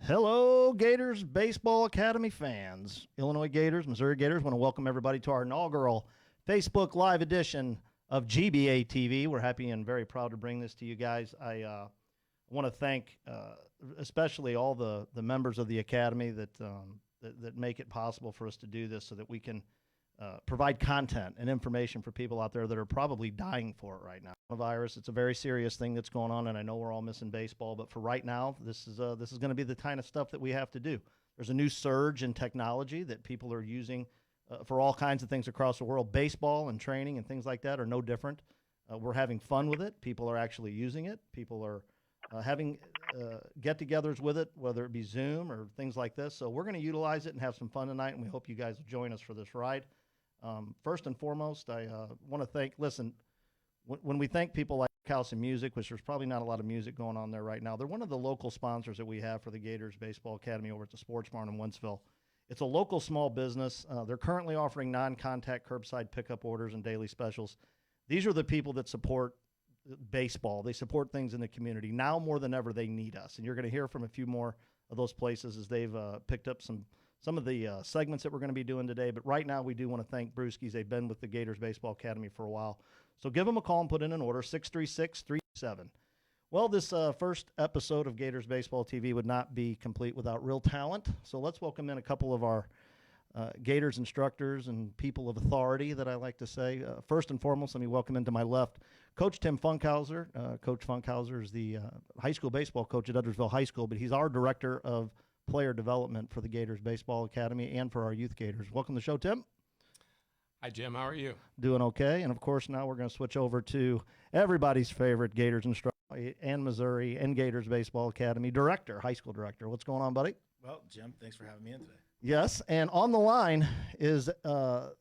Hello, Gators Baseball Academy fans. Illinois Gators, Missouri Gators want to welcome everybody to our inaugural Facebook Live edition of GBA TV. We're happy and very proud to bring this to you guys. I want to thank especially all the members of the Academy that make it possible for us to do this so that we can provide content and information for people out there that are probably dying for it right now. Virus, it's a very serious thing that's going on, and I know we're all missing baseball, but for right now, this is going to be the kind of stuff that we have to do. There's a new surge in technology that people are using for all kinds of things across the world. Baseball and training and things like that are no different. We're having fun with it. People are actually using it. People are having get-togethers with it, whether it be Zoom or things like this. So we're going to utilize it and have some fun tonight, and we hope you guys will join us for this ride. First and foremost, I want to thank, when we thank people like House of Music, which there's probably not a lot of music going on there right now, they're one of the local sponsors that we have for the Gators Baseball Academy over at the Sports Barn in Wentzville. It's a local small business. They're currently offering non-contact curbside pickup orders and daily specials. These are the people that support baseball. They support things in the community. Now more than ever, they need us. And you're going to hear from a few more of those places as they've picked up some of the segments that we're going to be doing today. But right now, we do want to thank Brewskis. They've been with the Gators Baseball Academy for a while. So give them a call and put in an order, 636-37. Well, this first episode of Gators Baseball TV would not be complete without real talent. So let's welcome in a couple of our Gators instructors and people of authority that I like to say. First and foremost, let me welcome into my left Coach Tim Funkhouser. Coach Funkhouser is the high school baseball coach at Edwardsville High School, but he's our director of player development for the Gators Baseball Academy and for our youth Gators. Welcome to the show, Tim. Hi, Jim. How are you? Doing okay. And, of course, now we're going to switch over to everybody's favorite Gators instructor and Missouri and Gators Baseball Academy director, high school director. What's going on, buddy? Well, Jim, thanks for having me in today. Yes, and on the line is the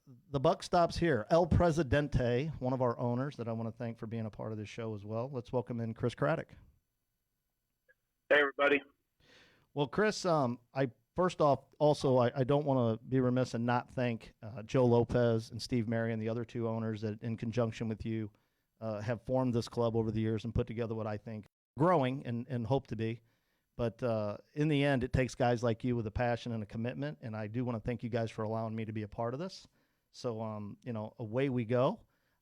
buck stops here. El Presidente, one of our owners that I want to thank for being a part of this show as well. Let's welcome in Chris Craddock. Hey, everybody. Well, Chris, first off, also, I don't want to be remiss and not thank Joe Lopez and Steve Marion, the other two owners that, in conjunction with you, have formed this club over the years and put together what I think growing and hope to be. But in the end, it takes guys like you with a passion and a commitment, and I do want to thank you guys for allowing me to be a part of this. So, away we go.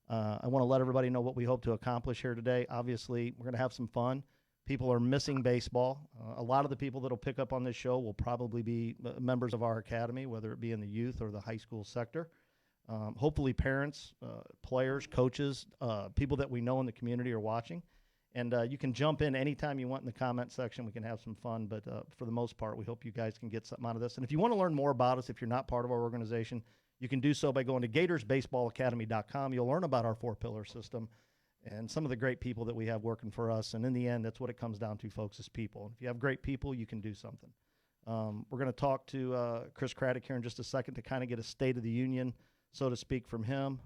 I want to let everybody know what we hope to accomplish here today. Obviously, we're going to have some fun. People are missing baseball. A lot of the people that will pick up on this show will probably be members of our academy, whether it be in the youth or the high school sector. Hopefully parents, players, coaches, people that we know in the community are watching. And you can jump in anytime you want in the comment section. We can have some fun. But for the most part, we hope you guys can get something out of this. And if you want to learn more about us, if you're not part of our organization, you can do so by going to GatorsBaseballAcademy.com. You'll learn about our four-pillar system and some of the great people that we have working for us. And in the end, that's what it comes down to, folks, is people. If you have great people, you can do something. We're going to talk to Chris Craddock here in just a second to kind of get a State of the Union, so to speak, from him.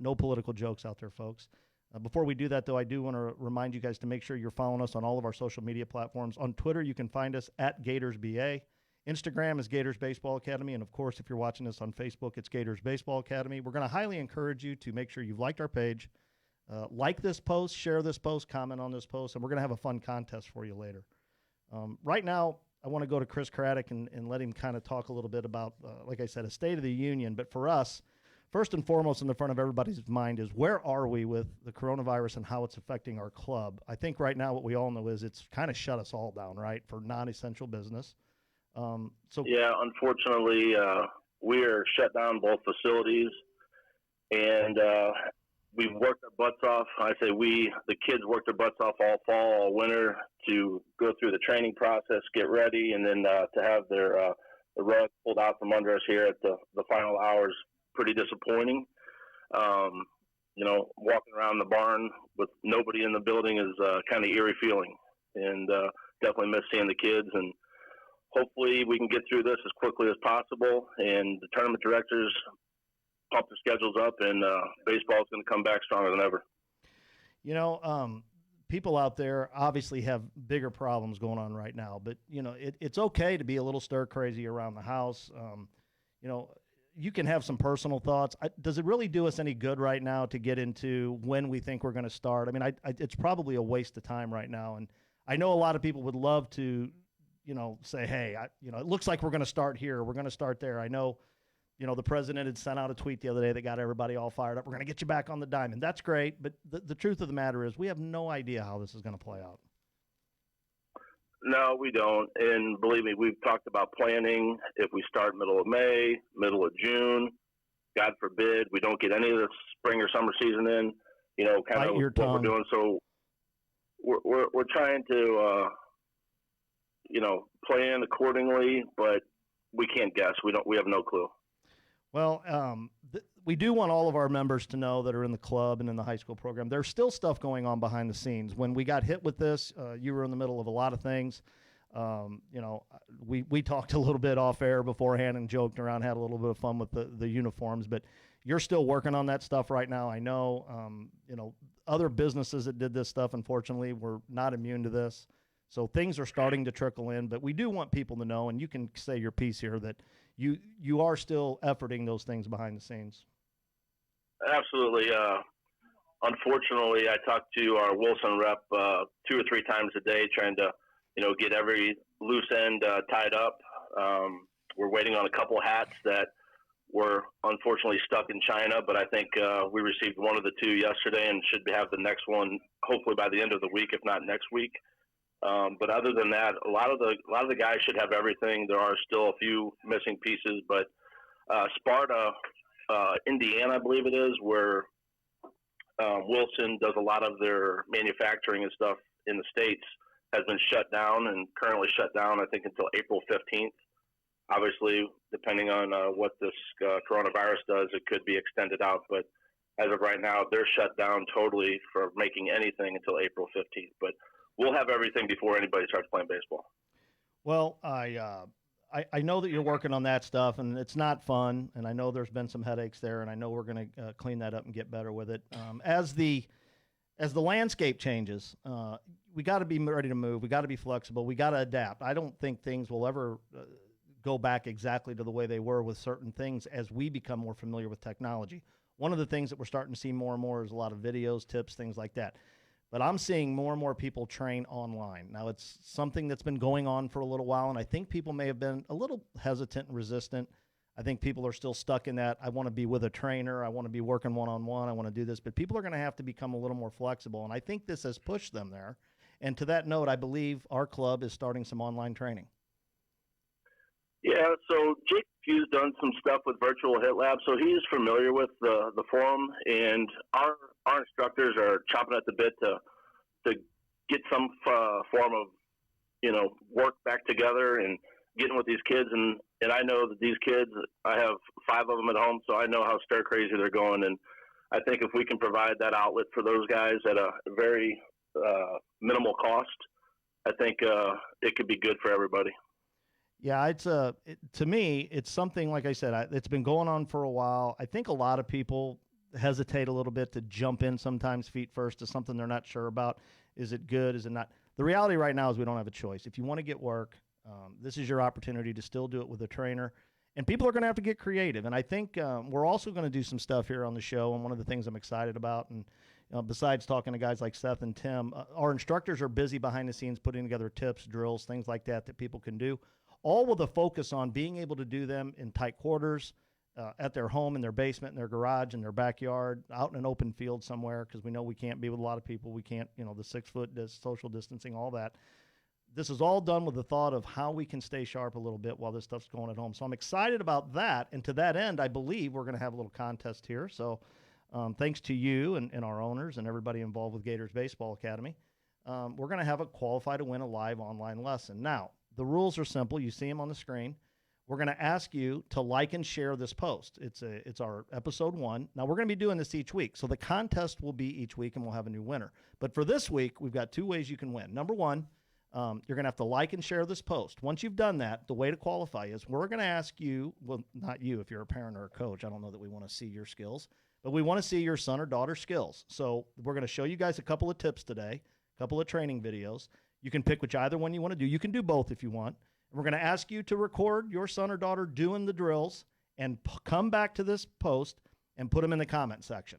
No political jokes out there, folks. Before we do that, though, I do want to remind you guys to make sure you're following us on all of our social media platforms. On Twitter, you can find us at GatorsBA. Instagram is Gators Baseball Academy. And, of course, if you're watching this on Facebook, it's Gators Baseball Academy. We're going to highly encourage you to make sure you've liked our page. Like this post, share this post, comment on this post, and we're going to have a fun contest for you later. Right now, I want to go to Chris Craddock and let him kind of talk a little bit about, like I said, a State of the Union. But for us, first and foremost in the front of everybody's mind is where are we with the coronavirus and how it's affecting our club? I think right now what we all know is it's kind of shut us all down, right, for non-essential business. Yeah, unfortunately, we are shut down both facilities, and we've worked our butts off. I say the kids worked their butts off all fall, all winter to go through the training process, get ready, and then to have the rug pulled out from under us here at the final hours, pretty disappointing. Walking around the barn with nobody in the building is kind of eerie feeling, and definitely miss seeing the kids. And hopefully we can get through this as quickly as possible, and the tournament directors pump the schedules up, and baseball is going to come back stronger than ever. People out there obviously have bigger problems going on right now, but, it's okay to be a little stir crazy around the house. You can have some personal thoughts. Does it really do us any good right now to get into when we think we're going to start? I mean, it's probably a waste of time right now. And I know a lot of people would love to say, hey, it looks like we're going to start here. We're going to start there. I know, the president had sent out a tweet the other day that got everybody all fired up. We're going to get you back on the diamond. That's great. But the truth of the matter is we have no idea how this is going to play out. No, we don't. And believe me, we've talked about planning. If we start middle of May, middle of June, God forbid, we don't get any of the spring or summer season in, kind of what we're doing. So we're trying to, plan accordingly, but we can't guess. We have no clue. Well, we do want all of our members to know that are in the club and in the high school program, there's still stuff going on behind the scenes. When we got hit with this, you were in the middle of a lot of things. We talked a little bit off air beforehand and joked around, had a little bit of fun with the uniforms, but you're still working on that stuff right now. I know, other businesses that did this stuff, unfortunately, were not immune to this. So things are starting to trickle in, but we do want people to know, and you can say your piece here, that you are still efforting those things behind the scenes. Absolutely. Unfortunately, I talk to our Wilson rep 2 or 3 times a day, trying to, get every loose end tied up. We're waiting on a couple hats that were unfortunately stuck in China, but I think we received one of the 2 yesterday and should have the next one hopefully by the end of the week, if not next week. But other than that, a lot of the guys should have everything. There are still a few missing pieces, but Sparta, Indiana, I believe it is, where Wilson does a lot of their manufacturing and stuff in the States, has been shut down and currently shut down, I think, until April 15th. Obviously, depending on what this coronavirus does, it could be extended out. But as of right now, they're shut down totally for making anything until April 15th. But we'll have everything before anybody starts playing baseball. Well, I know that you're working on that stuff, and it's not fun, and I know there's been some headaches there, and I know we're going to clean that up and get better with it. As the landscape changes, we got to be ready to move. We got to be flexible. We got to adapt. I don't think things will ever go back exactly to the way they were with certain things as we become more familiar with technology. One of the things that we're starting to see more and more is a lot of videos, tips, things like that. But I'm seeing more and more people train online. Now, it's something that's been going on for a little while, and I think people may have been a little hesitant and resistant. I think people are still stuck in that, I want to be with a trainer, I want to be working one-on-one, I want to do this. But people are going to have to become a little more flexible, and I think this has pushed them there. And to that note, I believe our club is starting some online training. Yeah, so Jake Pugh's done some stuff with Virtual Hit Lab, so he's familiar with the forum, and our instructors are chomping at the bit to get some form of, work back together and getting with these kids. And I know that these kids, I have 5 of them at home, so I know how stir crazy they're going. And I think if we can provide that outlet for those guys at a very minimal cost, I think it could be good for everybody. Yeah, it's to me, it's something, like I said, it's been going on for a while. I think a lot of people hesitate a little bit to jump in sometimes feet first to something they're not sure about. Is it good? Is it not? The reality right now is we don't have a choice. If you want to get work, this is your opportunity to still do it with a trainer. And people are going to have to get creative. And I think we're also going to do some stuff here on the show. And one of the things I'm excited about, and besides talking to guys like Seth and Tim, our instructors are busy behind the scenes putting together tips, drills, things like that people can do, all with a focus on being able to do them in tight quarters, at their home, in their basement, in their garage, in their backyard, out in an open field somewhere, because we know we can't be with a lot of people. We can't, the 6 foot social distancing, all that. This is all done with the thought of how we can stay sharp a little bit while this stuff's going at home. So I'm excited about that. And to that end, I believe we're going to have a little contest here. So thanks to you and our owners and everybody involved with Gators Baseball Academy, we're going to have a qualify to win a live online lesson. Now, the rules are simple. You see them on the screen. We're going to ask you to like and share this post. It's our episode 1. Now, we're going to be doing this each week. So the contest will be each week, and we'll have a new winner. But for this week, we've got 2 ways you can win. Number 1, you're going to have to like and share this post. Once you've done that, the way to qualify is we're going to ask you, well, not you if you're a parent or a coach. I don't know that we want to see your skills, but we want to see your son or daughter's skills. So we're going to show you guys a couple of tips today, a couple of training videos. You can pick which either one you want to do. You can do both if you want. We're going to ask you to record your son or daughter doing the drills and come back to this post and put them in the comment section.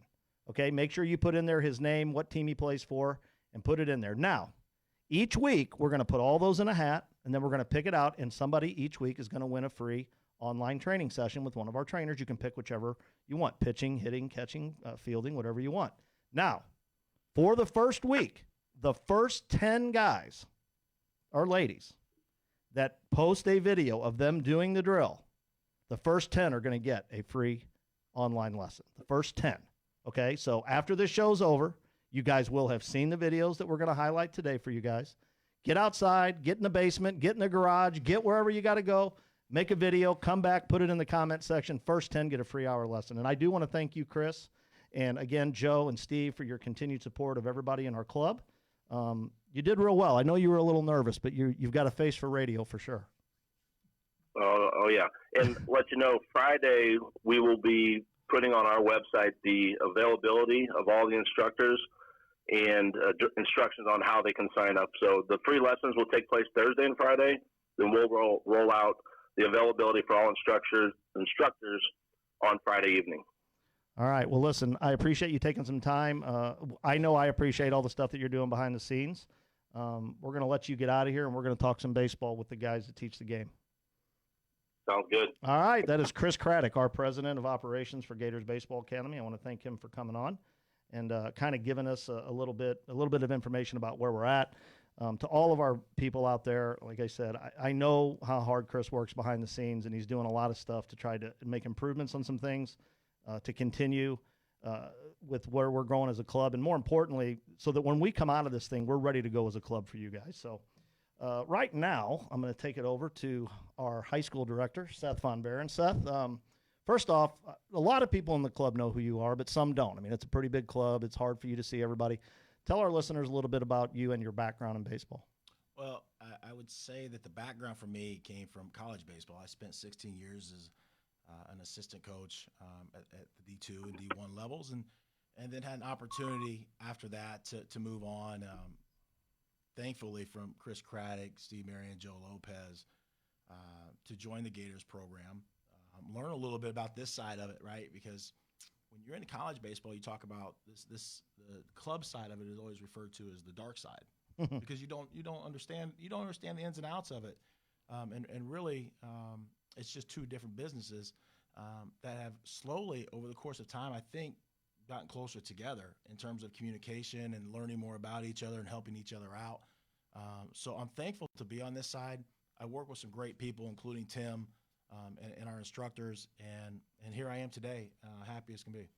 Okay, make sure you put in there his name, what team he plays for, and put it in there. Now, each week, we're going to put all those in a hat. and then we're going to pick it out, and somebody each week is going to win a free online training session with one of our trainers. You can pick whichever you want, pitching, hitting, catching, fielding, whatever you want. Now, for the first week, the first 10 guys or ladies that post a video of them doing the drill, the first 10 are going to get a free online lesson. The first 10. Okay, so after this show's over, you guys will have seen the videos that we're going to highlight today for you guys. Get outside, get in the basement, get in the garage, get wherever you got to go, make a video, come back, put it in the comment section. First 10 get a free hour lesson. And I do want to thank you, Chris, and again, Joe and Steve, for your continued support of everybody in our club. You did real well. I know you were a little nervous, but you've got a face for radio for sure. Oh yeah. And let you know, Friday we will be putting on our website the availability of all the instructors and instructions on how they can sign up. So the free lessons will take place Thursday and Friday. Then we'll roll out the availability for all instructors on Friday evening. All right. Well, listen, I appreciate you taking some time. I know I appreciate all the stuff that you're doing behind the scenes. We're going to let you get out of here, and we're going to talk some baseball with the guys that teach the game. Sounds good. All right. That is Chris Craddock, our president of operations for Gators Baseball Academy. I want to thank him for coming on and kind of giving us a little bit of information about where we're at. To all of our people out there, like I said, I know how hard Chris works behind the scenes, and he's doing a lot of stuff to try to make improvements on some things, to continue with where we're going as a club, and more importantly, so that when we come out of this thing, we're ready to go as a club for you guys. So right now, I'm going to take it over to our high school director, Seth VonBehren. Seth, first off, a lot of people in the club know who you are, but some don't. I mean, it's a pretty big club. It's hard for you to see everybody. Tell our listeners a little bit about you and your background in baseball. Well, I would say that the background for me came from college baseball. I spent 16 years as an assistant coach at the D2 and D1 levels, and then had an opportunity after that to move on, thankfully, from Chris Craddock, Steve Marion, Joe Lopez, to join the Gators program, learn a little bit about this side of it, right? Because when you're in college baseball, you talk about the club side of it is always referred to as the dark side, because you don't understand the ins and outs of it, and really it's just two different businesses that have slowly over the course of time, I think, gotten closer together in terms of communication and learning more about each other and helping each other out. So I'm thankful to be on this side. I work with some great people, including Tim and our instructors, and here I am today, happy as can be.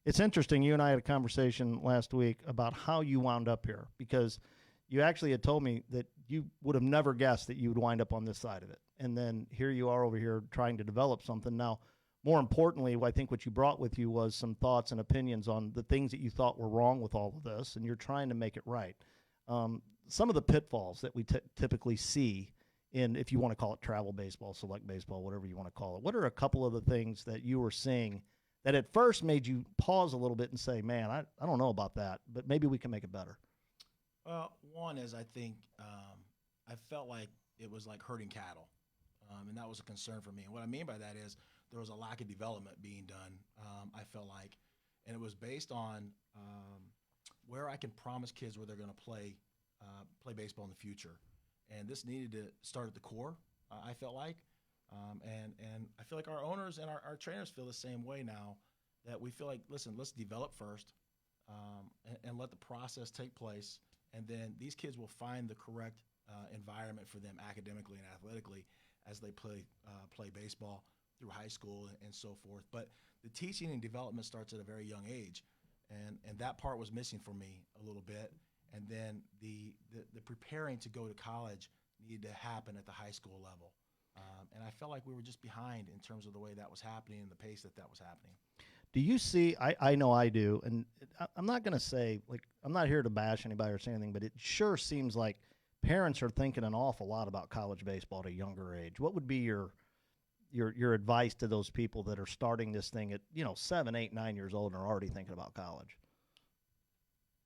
It's interesting. You and I had a conversation last week about how you wound up here, because you actually had told me that you would have never guessed that you would wind up on this side of it. And then here you are over here trying to develop something. Now, more importantly, I think what you brought with you was some thoughts and opinions on the things that you thought were wrong with all of this, and you're trying to make it right. Some of the pitfalls that we typically see in, if you want to call it travel baseball, select baseball, whatever you want to call it, what are a couple of the things that you were seeing that at first made you pause a little bit and say, man, I don't know about that, but maybe we can make it better? Well, one is I think I felt like it was like herding cattle, and that was a concern for me. And what I mean by that is there was a lack of development being done, I felt like, and it was based on where I can promise kids where they're going to play baseball in the future. And this needed to start at the core, I felt like. And I feel like our owners and our trainers feel the same way now, that we feel like, listen, let's develop first and let the process take place. And then these kids will find the correct environment for them academically and athletically as they play baseball through high school and so forth. But the teaching and development starts at a very young age. And that part was missing for me a little bit. And then the preparing to go to college needed to happen at the high school level. And I felt like we were just behind in terms of the way that was happening and the pace that was happening. Do you see, I know I do, and I'm not going to say, like, I'm not here to bash anybody or say anything, but it sure seems like parents are thinking an awful lot about college baseball at a younger age. What would be your advice to those people that are starting this thing at, 7, 8, 9 years old and are already thinking about college?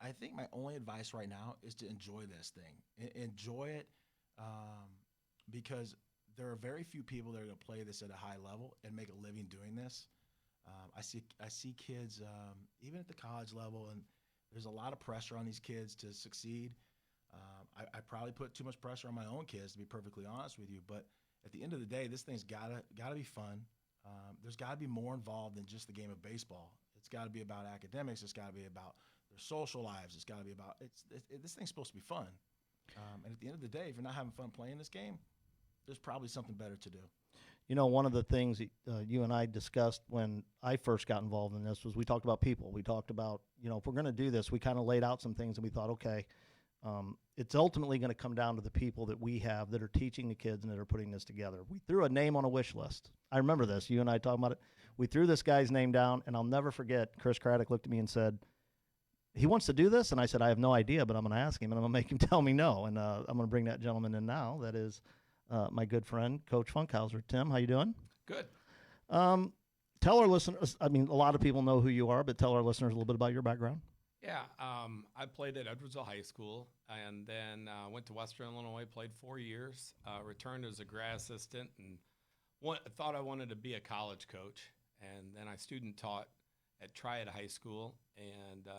I think my only advice right now is to enjoy this thing. Enjoy it because there are very few people that are going to play this at a high level and make a living doing this. I see kids even at the college level, and there's a lot of pressure on these kids to succeed. I probably put too much pressure on my own kids, to be perfectly honest with you. But at the end of the day, this thing's gotta be fun. There's got to be more involved than just the game of baseball. It's got to be about academics. It's got to be about their social lives. It's got to be about this thing's supposed to be fun. And at the end of the day, if you're not having fun playing this game, there's probably something better to do. You know, one of the things that, you and I discussed when I first got involved in this was we talked about people. We talked about, you know, if we're going to do this, we kind of laid out some things and we thought, okay, it's ultimately going to come down to the people that we have that are teaching the kids and that are putting this together. We threw a name on a wish list. I remember this. You and I talking about it. We threw this guy's name down, and I'll never forget, Chris Craddock looked at me and said, he wants to do this? And I said, I have no idea, but I'm going to ask him, and I'm going to make him tell me no. And I'm going to bring that gentleman in now. That is my good friend, Coach Funkhouser. Tim, how you doing? Good. Tell our listeners, I mean, a lot of people know who you are, but tell our listeners a little bit about your background. Yeah, I played at Edwardsville High School and then went to Western Illinois, played 4 years, returned as a grad assistant, and thought I wanted to be a college coach. And then I student taught at Triad High School, and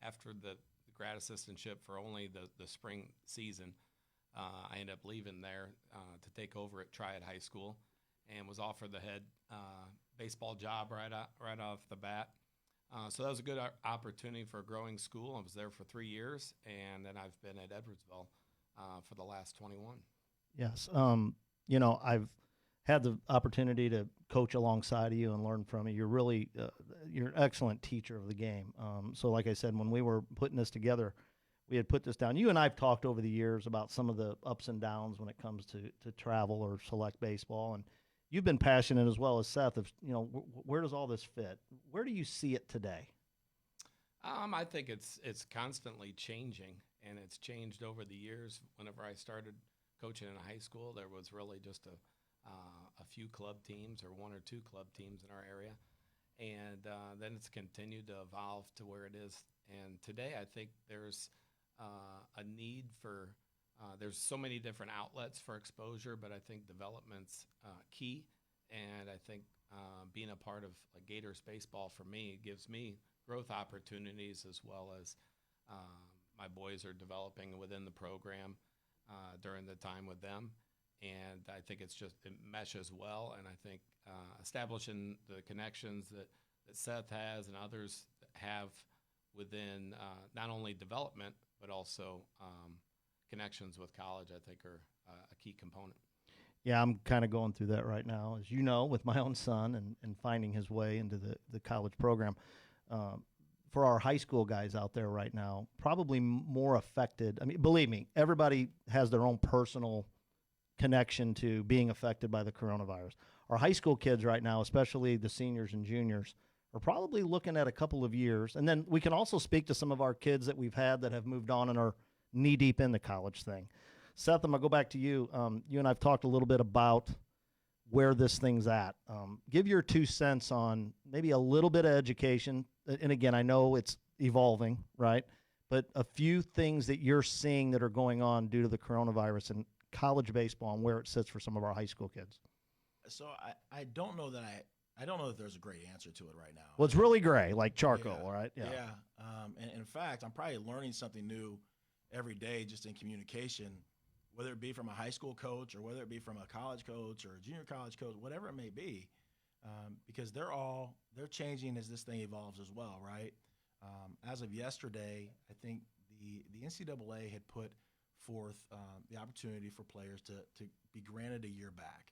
after the grad assistantship for only the spring season, I ended up leaving there to take over at Triad High School and was offered the head baseball job right off the bat. So that was a good opportunity for a growing school. I was there for 3 years, and then I've been at Edwardsville for the last 21. Yes. You know, I've had the opportunity to coach alongside of you and learn from you. You're really, you're an excellent teacher of the game. So like I said, when we were putting this together, we had put this down. You and I have talked over the years about some of the ups and downs when it comes to travel or select baseball. And you've been passionate as well as Seth of, you know, where does all this fit? Where do you see it today? I think it's constantly changing, and it's changed over the years. Whenever I started coaching in high school, there was really just a few club teams or one or two club teams in our area. And then it's continued to evolve to where it is. And today I think there's a need for there's so many different outlets for exposure, but I think development's key. And I think being a part of Gators baseball for me gives me growth opportunities, as well as my boys are developing within the program during the time with them. And I think it meshes well. And I think establishing the connections that Seth has and others have within not only development, but also connections with college, I think are a key component. Yeah, I'm kind of going through that right now, as you know, with my own son and finding his way into the college program. For our high school guys out there right now, probably more affected. I mean, believe me, everybody has their own personal connection to being affected by the coronavirus. Our high school kids right now, especially the seniors and juniors, are probably looking at a couple of years. And then we can also speak to some of our kids that we've had that have moved on and are knee-deep in the college thing. Seth, I'm going to go back to you. You and I have talked a little bit about where this thing's at. Give your 2 cents on maybe a little bit of education. And again, I know it's evolving, right? But a few things that you're seeing that are going on due to the coronavirus and college baseball and where it sits for some of our high school kids. So I don't know that I don't know that there's a great answer to it right now. Well, it's really gray, like charcoal, right? Yeah. And in fact, I'm probably learning something new every day just in communication, whether it be from a high school coach or whether it be from a college coach or a junior college coach, whatever it may be, because they're changing as this thing evolves as well, right? As of yesterday, I think the NCAA had put forth the opportunity for players to be granted a year back.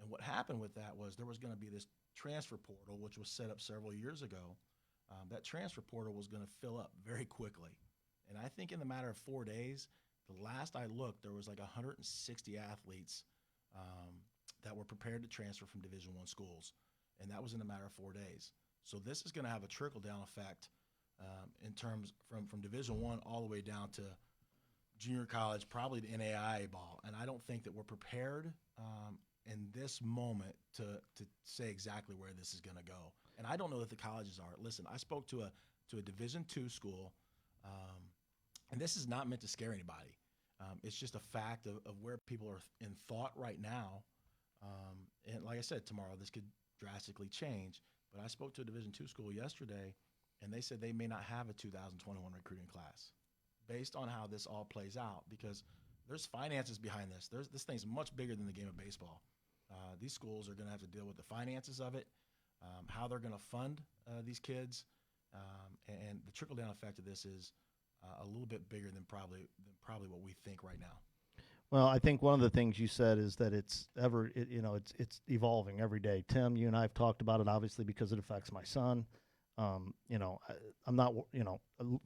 And what happened with that was there was going to be this transfer portal, which was set up several years ago. That transfer portal was going to fill up very quickly. And I think in the matter of 4 days, the last I looked, there was like 160 athletes that were prepared to transfer from Division I schools. And that was in a matter of 4 days. So this is going to have a trickle-down effect in terms from Division I all the way down to junior college, probably the NAIA ball. And I don't think that we're prepared in this moment to say exactly where this is going to go. And I don't know that the colleges are. Listen, I spoke to a Division II school, and this is not meant to scare anybody. It's just a fact of where people are in thought right now. And like I said, tomorrow this could drastically change. But I spoke to a Division II school yesterday, and they said they may not have a 2021 recruiting class based on how this all plays out, because there's finances behind this. This thing's much bigger than the game of baseball. These schools are going to have to deal with the finances of it, how they're going to fund these kids, and the trickle-down effect of this is a little bit bigger than probably what we think right now. Well, I think one of the things you said is that it's evolving every day. Tim, you and I have talked about it, obviously, because it affects my son. I'm not,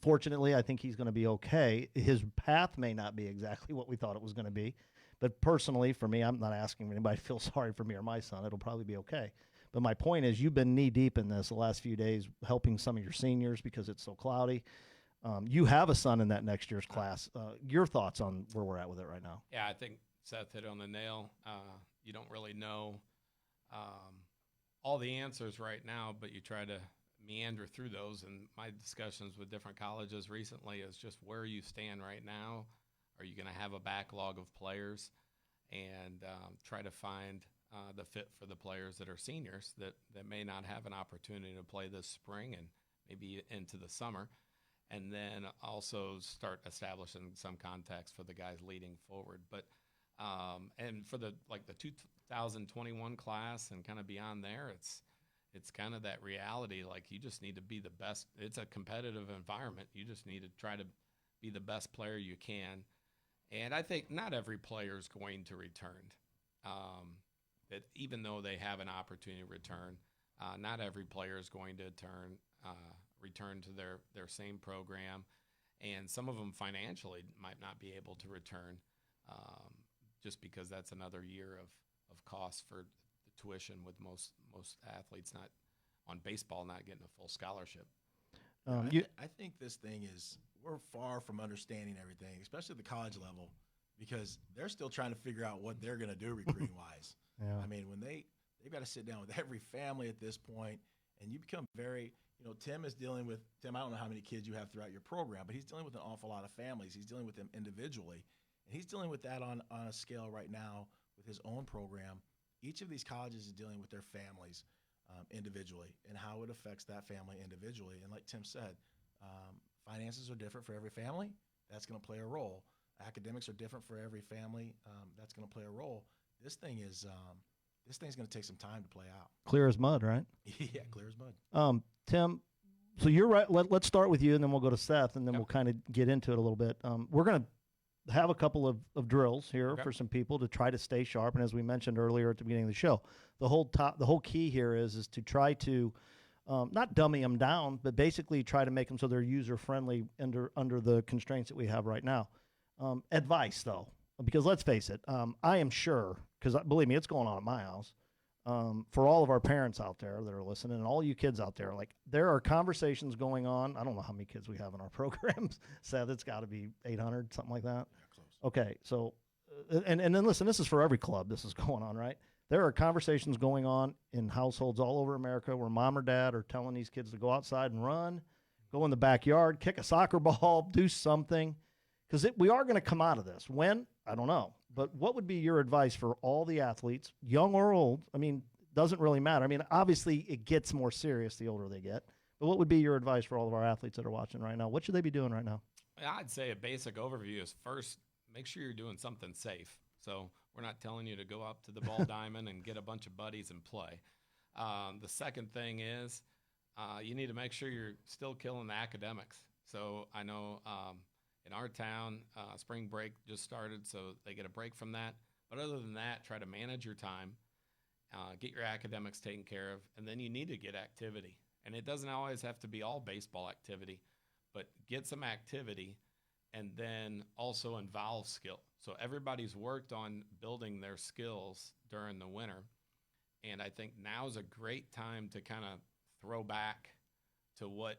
fortunately, I think he's going to be okay. His path may not be exactly what we thought it was going to be. But personally, for me, I'm not asking anybody to feel sorry for me or my son. It'll probably be okay. But my point is, you've been knee deep in this the last few days, helping some of your seniors because it's so cloudy. You have a son in that next year's class. Your thoughts on where we're at with it right now? Yeah, I think Seth hit on the nail. You don't really know all the answers right now, but you try to meander through those. And my discussions with different colleges recently is just where you stand right now. Are you going to have a backlog of players, and try to find the fit for the players that are seniors that may not have an opportunity to play this spring and maybe into the summer, and then also start establishing some context for the guys leading forward. But and for the 2021 class and kind of beyond there, it's kind of that reality. Like, you just need to be the best. It's a competitive environment. You just need to try to be the best player you can. And I think not every player is going to return. That even though they have an opportunity to return, not every player is going to return to their same program. And some of them financially might not be able to return just because that's another year of cost for the tuition, with most athletes not on baseball not getting a full scholarship. I think this thing is, we're far from understanding everything, especially at the college level, because they're still trying to figure out what they're going to do recruiting wise. Yeah. I mean, when they've got to sit down with every family at this point, and you become very, Tim is dealing with, I don't know how many kids you have throughout your program, but he's dealing with an awful lot of families. He's dealing with them individually, and he's dealing with that on a scale right now with his own program. Each of these colleges is dealing with their families individually and how it affects that family individually. And like Tim said, finances are different for every family. That's going to play a role. Academics are different for every family. That's going to play a role. This thing's going to take some time to play out. Clear as mud, right? Yeah, clear as mud. Tim, so you're right. Let's start with you, and then we'll go to Seth, and then we'll kind of get into it a little bit. We're going to have a couple of drills here for some people to try to stay sharp. And as we mentioned earlier at the beginning of the show, the whole key here is to try to not dummy them down, but basically try to make them so they're user-friendly under the constraints that we have right now. Advice, though, because let's face it, I am sure, because believe me, it's going on at my house, for all of our parents out there that are listening and all you kids out there, like, there are conversations going on. I don't know how many kids we have in our programs. Seth, it's got to be 800, something like that. Yeah, close. Okay, so, and then listen, this is for every club this is going on, right? There are conversations going on in households all over America where mom or dad are telling these kids to go outside and run, go in the backyard, kick a soccer ball, do something, because we are going to come out of this. When? I don't know. But what would be your advice for all the athletes, young or old? I mean, doesn't really matter. I mean, obviously it gets more serious the older they get. But what would be your advice for all of our athletes that are watching right now? What should they be doing right now? I'd say a basic overview is, first, make sure you're doing something safe. So we're not telling you to go up to the ball diamond and get a bunch of buddies and play. The second thing is you need to make sure you're still killing the academics. So I know in our town, spring break just started, so they get a break from that. But other than that, try to manage your time, get your academics taken care of, and then you need to get activity. And it doesn't always have to be all baseball activity, but get some activity and then also involve skill. So everybody's worked on building their skills during the winter, and I think now's a great time to kind of throw back to what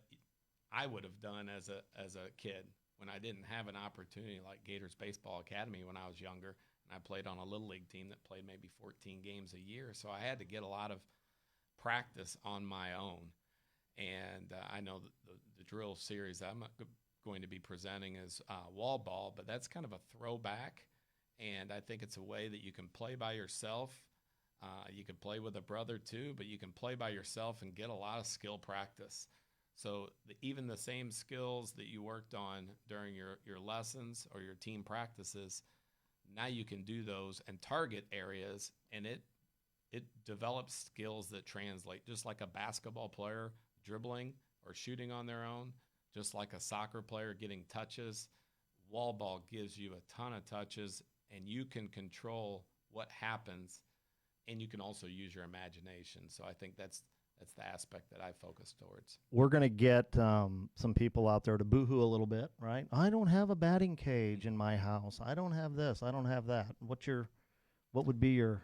I would have done as a kid when I didn't have an opportunity like Gators Baseball Academy when I was younger, and I played on a little league team that played maybe 14 games a year. So I had to get a lot of practice on my own. And I know the drill series I'm going to be presenting is wall ball, but that's kind of a throwback. And I think it's a way that you can play by yourself. You can play with a brother too, but you can play by yourself and get a lot of skill practice. So even the same skills that you worked on during your lessons or your team practices, now you can do those and target areas, and it develops skills that translate, just like a basketball player dribbling or shooting on their own, just like a soccer player getting touches. Wall ball gives you a ton of touches, and you can control what happens, and you can also use your imagination. So I think that's the aspect that I focus towards. We're going to get some people out there to boohoo a little bit, right? I don't have a batting cage in my house. I don't have this. I don't have that. What would be your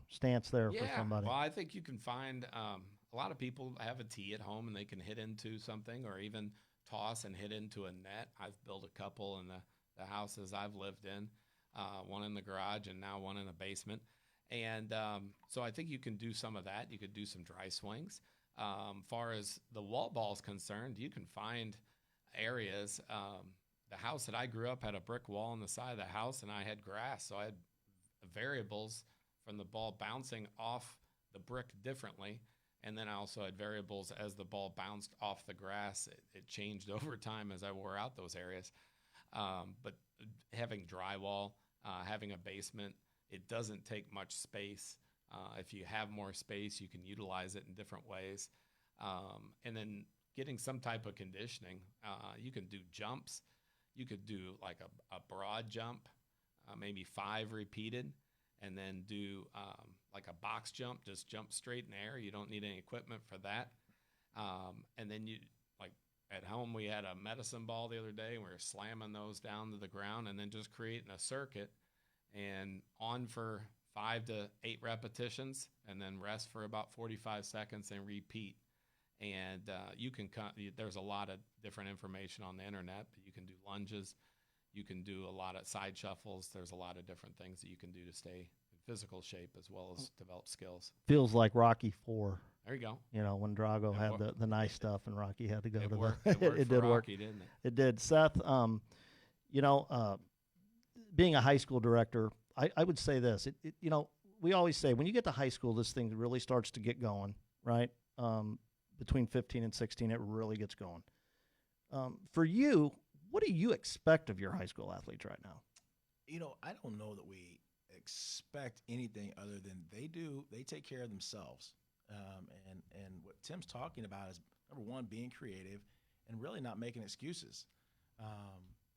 stance there for somebody? Well, I think you can find a lot of people have a tee at home and they can hit into something, or even toss and hit into a net. I've built a couple in the houses I've lived in, one in the garage and now one in a basement. And so I think you can do some of that. You could do some dry swings. Far as the wall ball is concerned, you can find areas. The house that I grew up had a brick wall on the side of the house, and I had grass. So I had variables from the ball bouncing off the brick differently. And then I also had variables as the ball bounced off the grass. It changed over time as I wore out those areas. But having drywall, having a basement, it doesn't take much space. If you have more space, you can utilize it in different ways. And then getting some type of conditioning. You can do jumps. You could do like a broad jump, maybe 5 repeated, and then do like a box jump, just jump straight in the air. You don't need any equipment for that. And then like at home, we had a medicine ball the other day, and we were slamming those down to the ground and then just creating a circuit and on for 5 to 8 repetitions, and then rest for about 45 seconds and repeat. And there's a lot of different information on the internet, but you can do lunges. You can do a lot of side shuffles. There's a lot of different things that you can do to stay in physical shape as well as develop skills. Feels like Rocky IV. There you go. You know, when Drago had the nice stuff and Rocky had to go to It the worked it for did work. Rocky, didn't it? It did. Seth, being a high school director, I would say this. We always say when you get to high school, this thing really starts to get going, right? Between 15 and 16, it really gets going. For you, what do you expect of your high school athletes right now? I don't know that we expect anything other than they take care of themselves. And what Tim's talking about is, number one, being creative and really not making excuses.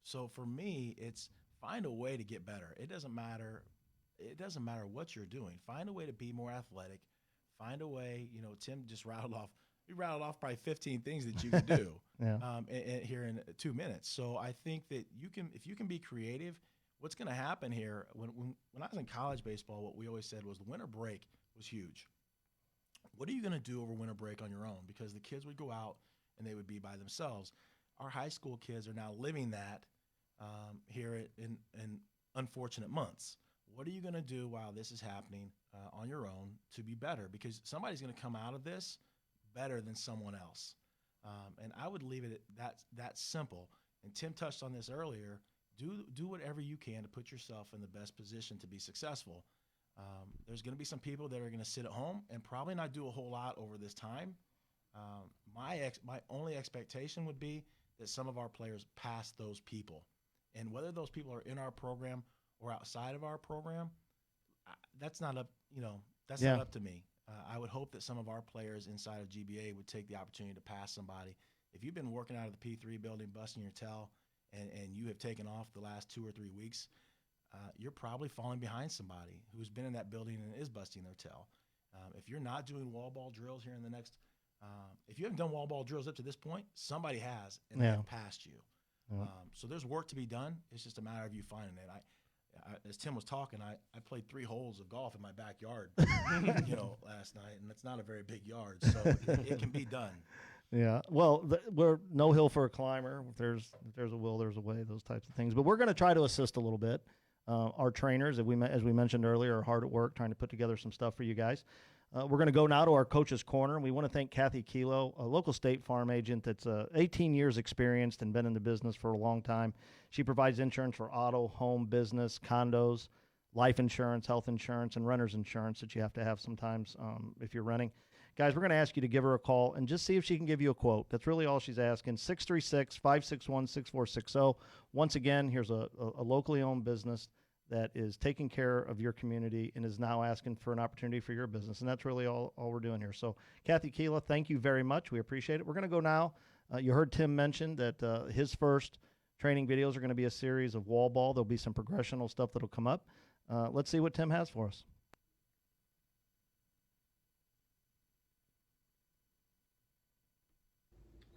So for me, it's find a way to get better. It doesn't matter what you're doing. Find a way to be more athletic. Find a way, Tim just rattled off probably 15 things that you can do here in 2 minutes. So I think that if you can be creative, what's going to happen here, when I was in college baseball, what we always said was the winter break was huge. What are you going to do over winter break on your own? Because the kids would go out and they would be by themselves. Our high school kids are now living that here in unfortunate months. What are you going to do while this is happening on your own to be better? Because somebody's going to come out of this better than someone else. And I would leave it at that simple. And Tim touched on this earlier. Do whatever you can to put yourself in the best position to be successful. There's going to be some people that are going to sit at home and probably not do a whole lot over this time. My only expectation would be that some of our players pass those people. And whether those people are in our program or outside of our program, that's not up, not up to me. I would hope that some of our players inside of GBA would take the opportunity to pass somebody. If you've been working out of the P3 building, busting your tail, and you have taken off the last 2 or 3 weeks, you're probably falling behind somebody who's been in that building and is busting their tail. If you're not doing wall ball drills here in the next if you haven't done wall ball drills up to this point, somebody has, and they've passed you. Yeah. So there's work to be done. It's just a matter of you finding it. As Tim was talking, I played 3 holes of golf in my backyard, last night, and it's not a very big yard, so it can be done. Yeah. Well, we're no hill for a climber. If there's a will, there's a way. Those types of things. But we're going to try to assist a little bit. Our trainers, as we mentioned earlier, are hard at work trying to put together some stuff for you guys. We're going to go now to our coach's corner. We want to thank Kathy Kilo, a local State Farm agent that's 18 years experienced and been in the business for a long time. She provides insurance for auto, home, business, condos, life insurance, health insurance, and renter's insurance that you have to have sometimes if you're renting. Guys, we're going to ask you to give her a call and just see if she can give you a quote. That's really all she's asking. 636-561-6460. Once again, here's a locally owned business that is taking care of your community and is now asking for an opportunity for your business. And that's really all we're doing here. So, Kathy Keela, thank you very much. We appreciate it. We're going to go now. You heard Tim mention that his first training videos are going to be a series of wall ball. There'll be some progressional stuff that'll come up. Let's see what Tim has for us.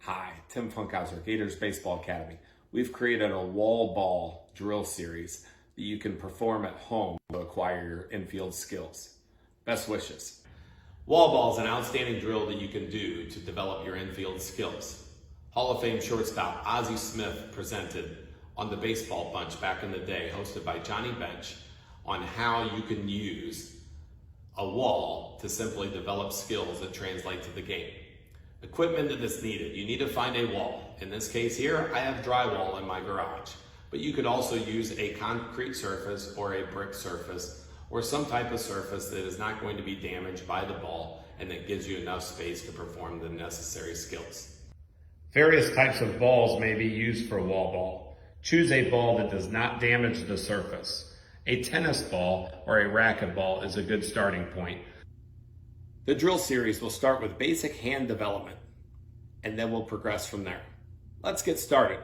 Hi, Tim Funkhouser, Gators Baseball Academy. We've created a wall ball drill series that you can perform at home to acquire your infield skills. Best wishes. Wall ball is an outstanding drill that you can do to develop your infield skills. Hall of Fame shortstop Ozzie Smith presented on the Baseball Bunch back in the day, hosted by Johnny Bench, on how you can use a wall to simply develop skills that translate to the game. Equipment that is needed. You need to find a wall. In this case here, I have drywall in my garage, but you could also use a concrete surface or a brick surface or some type of surface that is not going to be damaged by the ball and that gives you enough space to perform the necessary skills. Various types of balls may be used for wall ball. Choose a ball that does not damage the surface. A tennis ball or a racket ball is a good starting point. The drill series will start with basic hand development, and then we'll progress from there. Let's get started.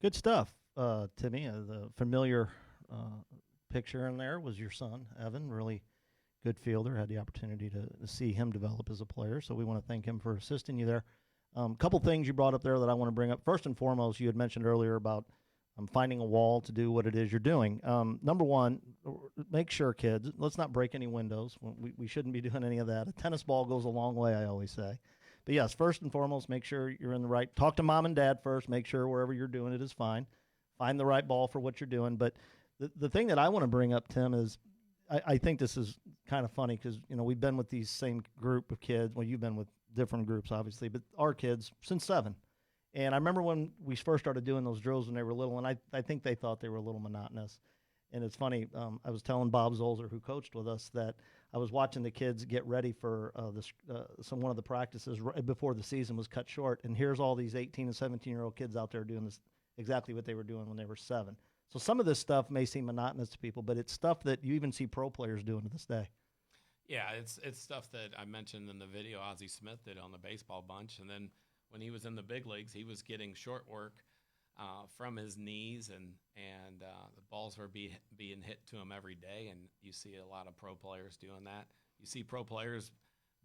Good stuff, Timmy. The familiar picture in there was your son, Evan. Really good fielder. Had the opportunity to see him develop as a player, so we want to thank him for assisting you there. A couple things you brought up there that I want to bring up. First and foremost, you had mentioned earlier about finding a wall to do what it is you're doing. Number one, make sure, kids, let's not break any windows. We shouldn't be doing any of that. A tennis ball goes a long way, I always say. But yes, first and foremost, make sure you're in the right. Talk to mom and dad first. Make sure wherever you're doing it is fine. Find the right ball for what you're doing. But the thing that I want to bring up, Tim, is I think this is kind of funny because we've been with these same group of kids. Well, you've been with different groups, obviously, but our kids since 7. And I remember when we first started doing those drills when they were little, and I think they thought they were a little monotonous. And it's funny, I was telling Bob Zolzer, who coached with us, that I was watching the kids get ready for one of the practices right before the season was cut short, and here's all these 18 and 17-year-old kids out there doing this exactly what they were doing when they were 7. So some of this stuff may seem monotonous to people, but it's stuff that you even see pro players doing to this day. Yeah, it's stuff that I mentioned in the video Ozzie Smith did on the Baseball Bunch, and then when he was in the big leagues, he was getting short work from his knees, and the balls were being hit to him every day, and you see a lot of pro players doing that. You see pro players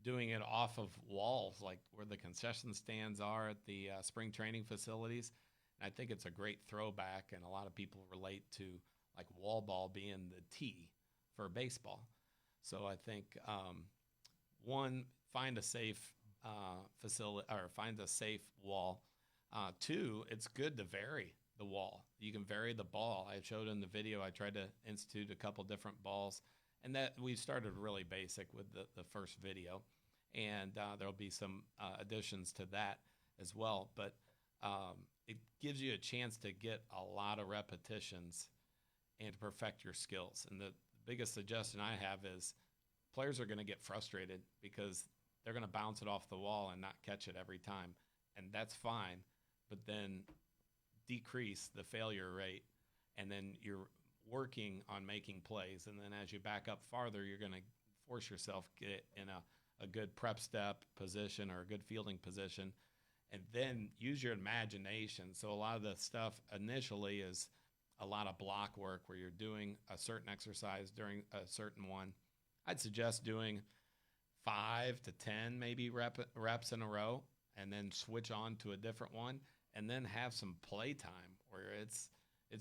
doing it off of walls, like where the concession stands are at the spring training facilities. And I think it's a great throwback, and a lot of people relate to like wall ball being the tee for baseball. So I think one, find a safe facility or find a safe wall. 2, it's good to vary the wall. You can vary the ball. I showed in the video, I tried to institute a couple different balls, and that we started really basic with the first video, and there'll be some additions to that as well. But it gives you a chance to get a lot of repetitions and to perfect your skills. And the biggest suggestion I have is players are going to get frustrated because they're going to bounce it off the wall and not catch it every time, and that's fine. But then decrease the failure rate, and then you're working on making plays. And then as you back up farther, you're going to force yourself get in a good prep step position or a good fielding position, and then use your imagination. So a lot of the stuff initially is a lot of block work where you're doing a certain exercise during a certain one. I'd suggest doing 5 to 10 maybe reps in a row, and then switch on to a different one, and then have some play time where it's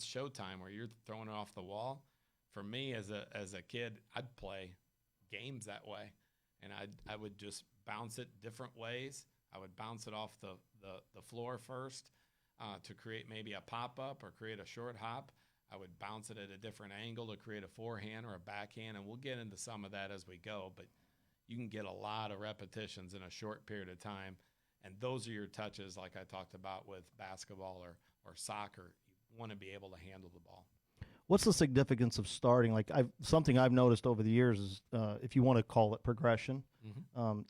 showtime where you're throwing it off the wall. For me as a kid, I'd play games that way. and I would just bounce it different ways. I would bounce it off the floor first to create maybe a pop-up or create a short hop. I would bounce it at a different angle to create a forehand or a backhand, and we'll get into some of that as we go, but you can get a lot of repetitions in a short period of time, and those are your touches like I talked about with basketball or soccer. You want to be able to handle the ball. What's the significance of starting? Like something I've noticed over the years is, if you want to call it progression,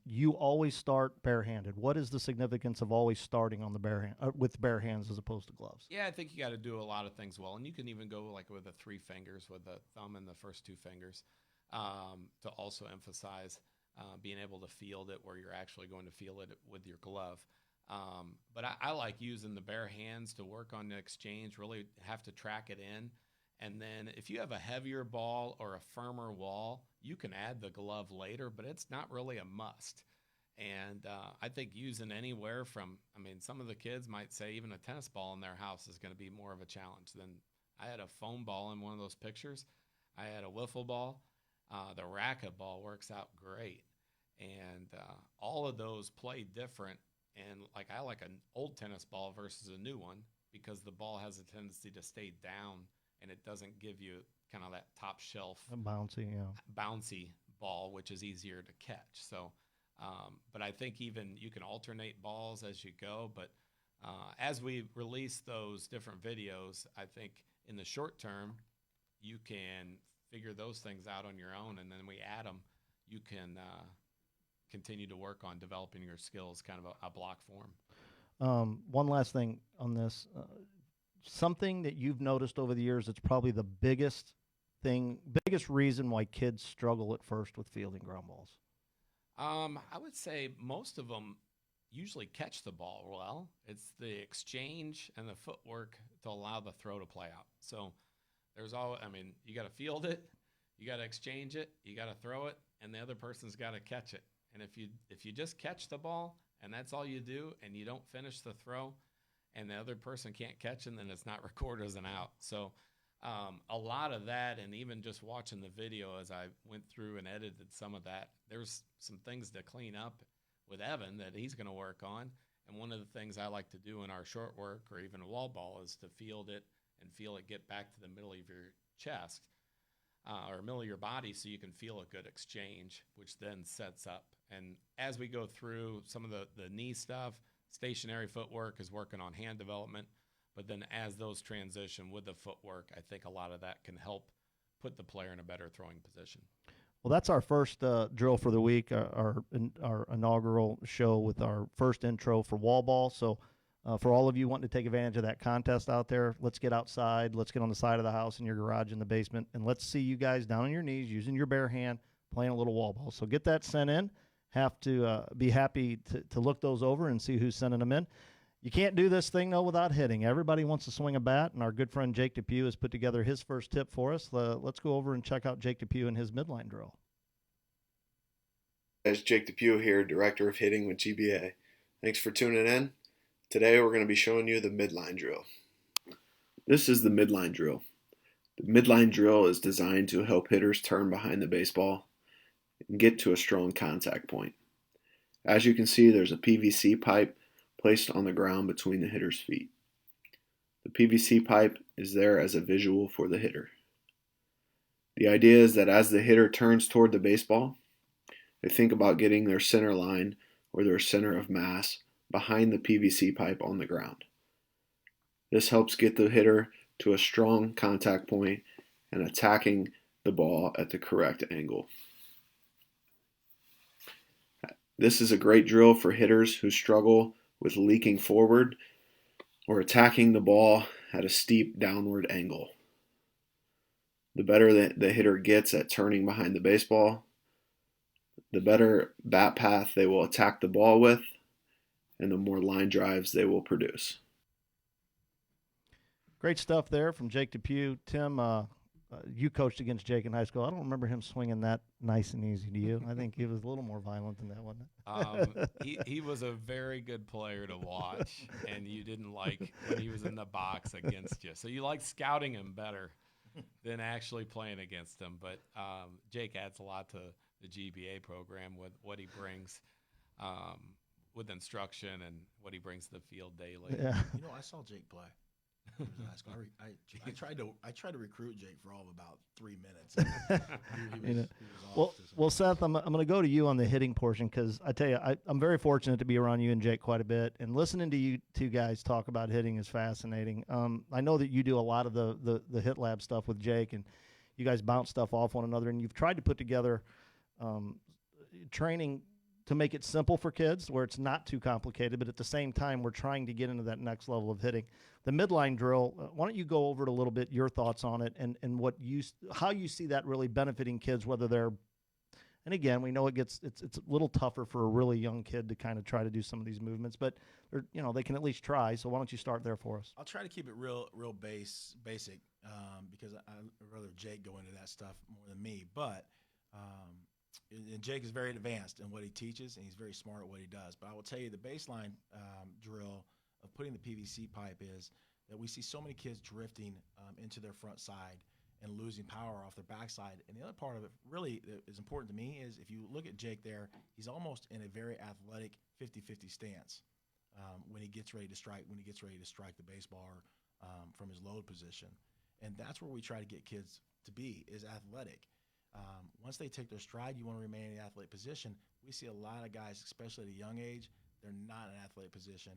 you always start barehanded. What is the significance of always starting on the with bare hands as opposed to gloves? Yeah, I think you got to do a lot of things well, and you can even go like with the 3 fingers, with the thumb and the first 2 fingers, to also emphasize being able to field it where you're actually going to feel it with your glove. But I like using the bare hands to work on the exchange, really have to track it in. And then if you have a heavier ball or a firmer wall, you can add the glove later, but it's not really a must. And I think using anywhere from, some of the kids might say even a tennis ball in their house is going to be more of a challenge than I had a foam ball in one of those pictures. I had a wiffle ball. The racket ball works out great. And all of those play different. And I like an old tennis ball versus a new one because the ball has a tendency to stay down and it doesn't give you kind of that top shelf bouncy ball, which is easier to catch. So, but I think even you can alternate balls as you go. But as we release those different videos, I think in the short term, you can figure those things out on your own. And then we add them, you can continue to work on developing your skills, kind of a block form. One last thing on this. Something that you've noticed over the years that's probably the biggest reason why kids struggle at first with fielding ground balls? I would say most of them usually catch the ball well. It's the exchange and the footwork to allow the throw to play out. So there's you got to field it, you got to exchange it, you got to throw it, and the other person's got to catch it. And if you just catch the ball and that's all you do and you don't finish the throw, and the other person can't catch it, then it's not recorded as an out. So a lot of that, and even just watching the video as I went through and edited some of that, there's some things to clean up with Evan that he's going to work on. And one of the things I like to do in our short work or even a wall ball is to field it and feel it get back to the middle of your chest or middle of your body so you can feel a good exchange, which then sets up. And as we go through some of the knee stuff, stationary footwork is working on hand development, but then as those transition with the footwork, I think a lot of that can help put the player in a better throwing position. Well, that's our first drill for the week, our inaugural show with our first intro for wall ball. So for all of you wanting to take advantage of that contest out there, let's get outside, let's get on the side of the house, in your garage, in the basement, and let's see you guys down on your knees using your bare hand playing a little wall ball. So get that sent in. Have to be happy to look those over and see who's sending them in. You can't do this thing, though, without hitting. Everybody wants to swing a bat, and our good friend Jake Depew has put together his first tip for us. Let's go over and check out Jake Depew and his midline drill. As Jake Depew here, Director of Hitting with GBA. Thanks for tuning in. Today we're going to be showing you the midline drill. This is the midline drill. The midline drill is designed to help hitters turn behind the baseball and get to a strong contact point. As you can see, there's a PVC pipe placed on the ground between the hitter's feet. The PVC pipe is there as a visual for the hitter. The idea is that as the hitter turns toward the baseball, they think about getting their center line or their center of mass behind the PVC pipe on the ground. This helps get the hitter to a strong contact point and attacking the ball at the correct angle. This is a great drill for hitters who struggle with leaking forward or attacking the ball at a steep downward angle. The better that the hitter gets at turning behind the baseball, the better bat path they will attack the ball with, and the more line drives they will produce. Great stuff there from Jake Depew. Tim, you coached against Jake in high school. I don't remember him swinging that nice and easy to you. I think he was a little more violent than that, wasn't it? He was a very good player to watch, and you didn't like when he was in the box against you. So you liked scouting him better than actually playing against him. But Jake adds a lot to the GBA program with what he brings with instruction and what he brings to the field daily. Yeah. You know, I saw Jake play. He was in high school. I tried to recruit Jake for all of about 3 minutes. He was Well, Seth, I'm going to go to you on the hitting portion because I tell you, I'm very fortunate to be around you and Jake quite a bit, and listening to you two guys talk about hitting is fascinating. I know that you do a lot of the hit lab stuff with Jake, and you guys bounce stuff off one another, and you've tried to put together training to make it simple for kids where it's not too complicated, but at the same time, we're trying to get into that next level of hitting. The midline drill, why don't you go over it a little bit, your thoughts on it, and how you see that really benefiting kids, whether they're, and again, we know it's a little tougher for a really young kid to kind of try to do some of these movements, but they can at least try. So why don't you start there for us? I'll try to keep it real basic because I'd rather Jake go into that stuff more than me, but and Jake is very advanced in what he teaches, and he's very smart at what he does. But I will tell you the baseline drill of putting the PVC pipe is that we see so many kids drifting into their front side and losing power off their backside. And the other part of it really that is important to me is if you look at Jake there, he's almost in a very athletic 50-50 stance when he gets ready to strike, the baseball from his load position. And that's where we try to get kids to be, is athletic. Once they take their stride, you want to remain in the athletic position. We see a lot of guys, especially at a young age, they're not in an athletic position.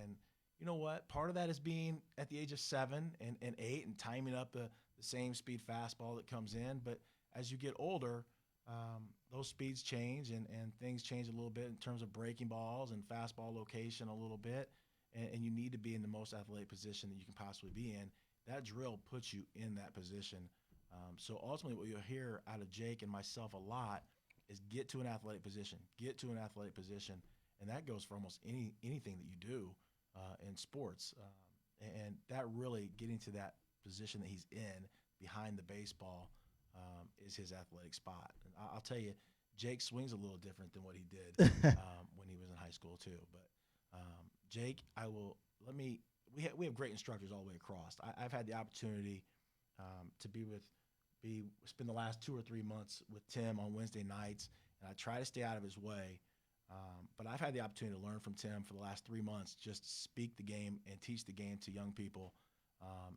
And you know what? Part of that is being at the age of 7 and 8 and timing up the same speed fastball that comes in. But as you get older, those speeds change and things change a little bit in terms of breaking balls and fastball location a little bit. And you need to be in the most athletic position that you can possibly be in. That drill puts you in that position. So ultimately what you'll hear out of Jake and myself a lot is get to an athletic position, and that goes for almost anything that you do in sports. And that really getting to that position that he's in behind the baseball is his athletic spot. And I'll tell you, Jake swings a little different than what he did when he was in high school too. But Jake, we have great instructors all the way across. I've had the opportunity to spend the last 2 or 3 months with Tim on Wednesday nights, and I try to stay out of his way. But I've had the opportunity to learn from Tim for the last 3 months, just speak the game and teach the game to young people.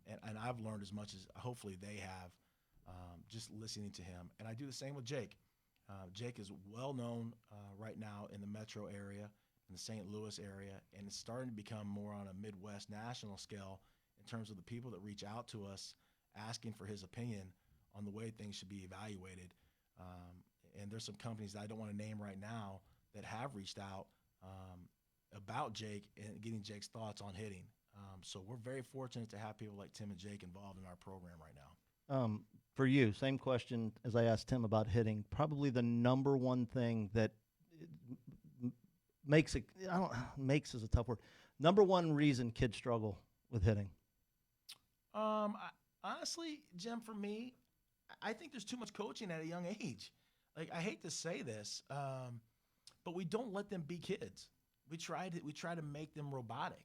And I've learned as much as hopefully they have just listening to him. And I do the same with Jake. Jake is well known right now in the metro area, in the St. Louis area, and it's starting to become more on a Midwest national scale in terms of the people that reach out to us asking for his opinion on the way things should be evaluated. And there's some companies that I don't want to name right now that have reached out about Jake and getting Jake's thoughts on hitting. So we're very fortunate to have people like Tim and Jake involved in our program right now. For you, same question as I asked Tim about hitting. Probably the number one thing that makes is a tough word. Number one reason kids struggle with hitting. Honestly, Jim, for me, I think there's too much coaching at a young age. Like, I hate to say this, but we don't let them be kids. We try to make them robotic.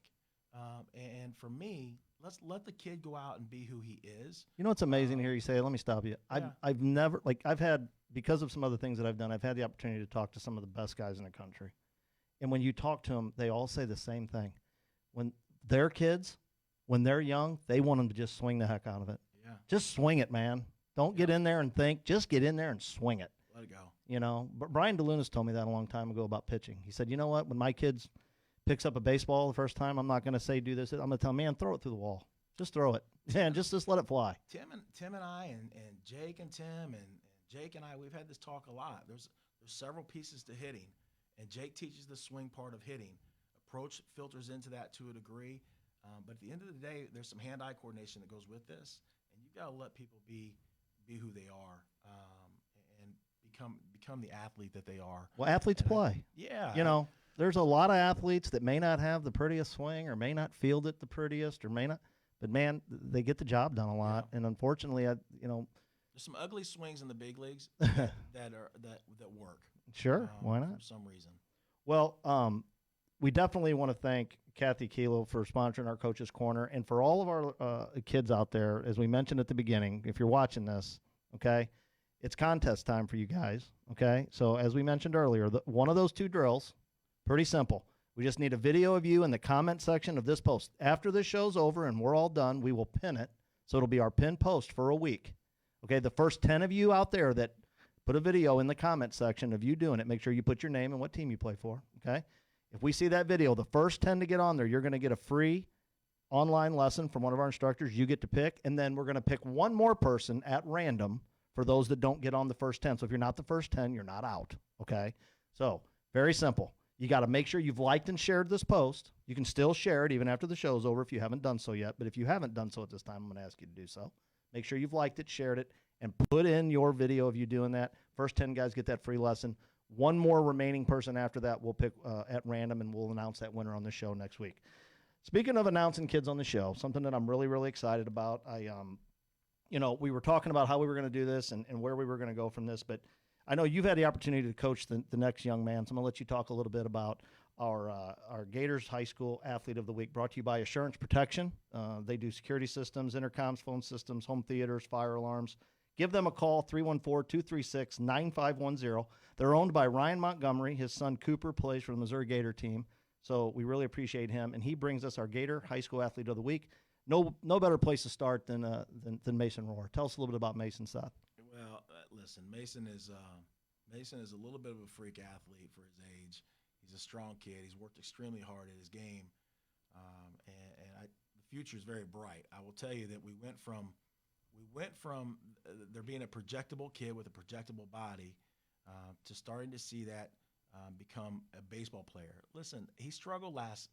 And for me, let's let the kid go out and be who he is. You know what's amazing here? You say, let me stop you. I've never, because of some other things that I've done, I've had the opportunity to talk to some of the best guys in the country. And when you talk to them, they all say the same thing. When they're kids, when they're young, they want them to just swing the heck out of it. Yeah. Just swing it, man. Don't get in there and think. Just get in there and swing it. Let it go. You know, but Brian DeLunas told me that a long time ago about pitching. He said, you know what? When my kids picks up a baseball the first time, I'm not going to say do this. I'm going to tell them, man, throw it through the wall. Just throw it. Yeah, just let it fly. Tim and I and Jake and Tim and Jake and I, we've had this talk a lot. There's several pieces to hitting, and Jake teaches the swing part of hitting. Approach filters into that to a degree. But at the end of the day, there's some hand-eye coordination that goes with this, and you've got to let people be who they are and become the athlete that they are. Well, athletes play. You know, there's a lot of athletes that may not have the prettiest swing or may not field it the prettiest or may not, but man, they get the job done a lot. Yeah. And unfortunately, there's some ugly swings in the big leagues that work. Sure, why not? For some reason. Well, we definitely want to thank Kathy Kelo for sponsoring our Coach's Corner. And for all of our kids out there, as we mentioned at the beginning, if you're watching this, okay, it's contest time for you guys, okay? So as we mentioned earlier, one of those two drills, pretty simple. We just need a video of you in the comment section of this post. After this show's over and we're all done, we will pin it. So it'll be our pin post for a week. Okay, the first 10 of you out there that put a video in the comment section of you doing it, make sure you put your name and what team you play for, okay? If we see that video, the first 10 to get on there, you're going to get a free online lesson from one of our instructors. You get to pick, and then we're going to pick one more person at random for those that don't get on the first 10. So if you're not the first 10, you're not out, okay? So very simple. You got to make sure you've liked and shared this post. You can still share it even after the show's over if you haven't done so yet. But if you haven't done so at this time, I'm going to ask you to do so. Make sure you've liked it, shared it, and put in your video of you doing that. First 10 guys get that free lesson. One more remaining person after that we'll pick at random, and we'll announce that winner on the show next week. Speaking of announcing kids on the show, something that I'm really, really excited about. We were talking about how we were going to do this and where we were going to go from this, but I know you've had the opportunity to coach the next young man, so I'm going to let you talk a little bit about our Gators High School Athlete of the Week, brought to you by Assurance Protection. They do security systems, intercoms, phone systems, home theaters, fire alarms. Give them a call, 314-236-9510. They're owned by Ryan Montgomery. His son Cooper plays for the Missouri Gator team, so we really appreciate him, and he brings us our Gator High School Athlete of the Week. No better place to start than Mason Rohr. Tell us a little bit about Mason, Seth. Well, listen, Mason is a little bit of a freak athlete for his age. He's a strong kid. He's worked extremely hard at his game, and the future is very bright. I will tell you that we went from there being a projectable kid with a projectable body to starting to see that become a baseball player. Listen, he struggled last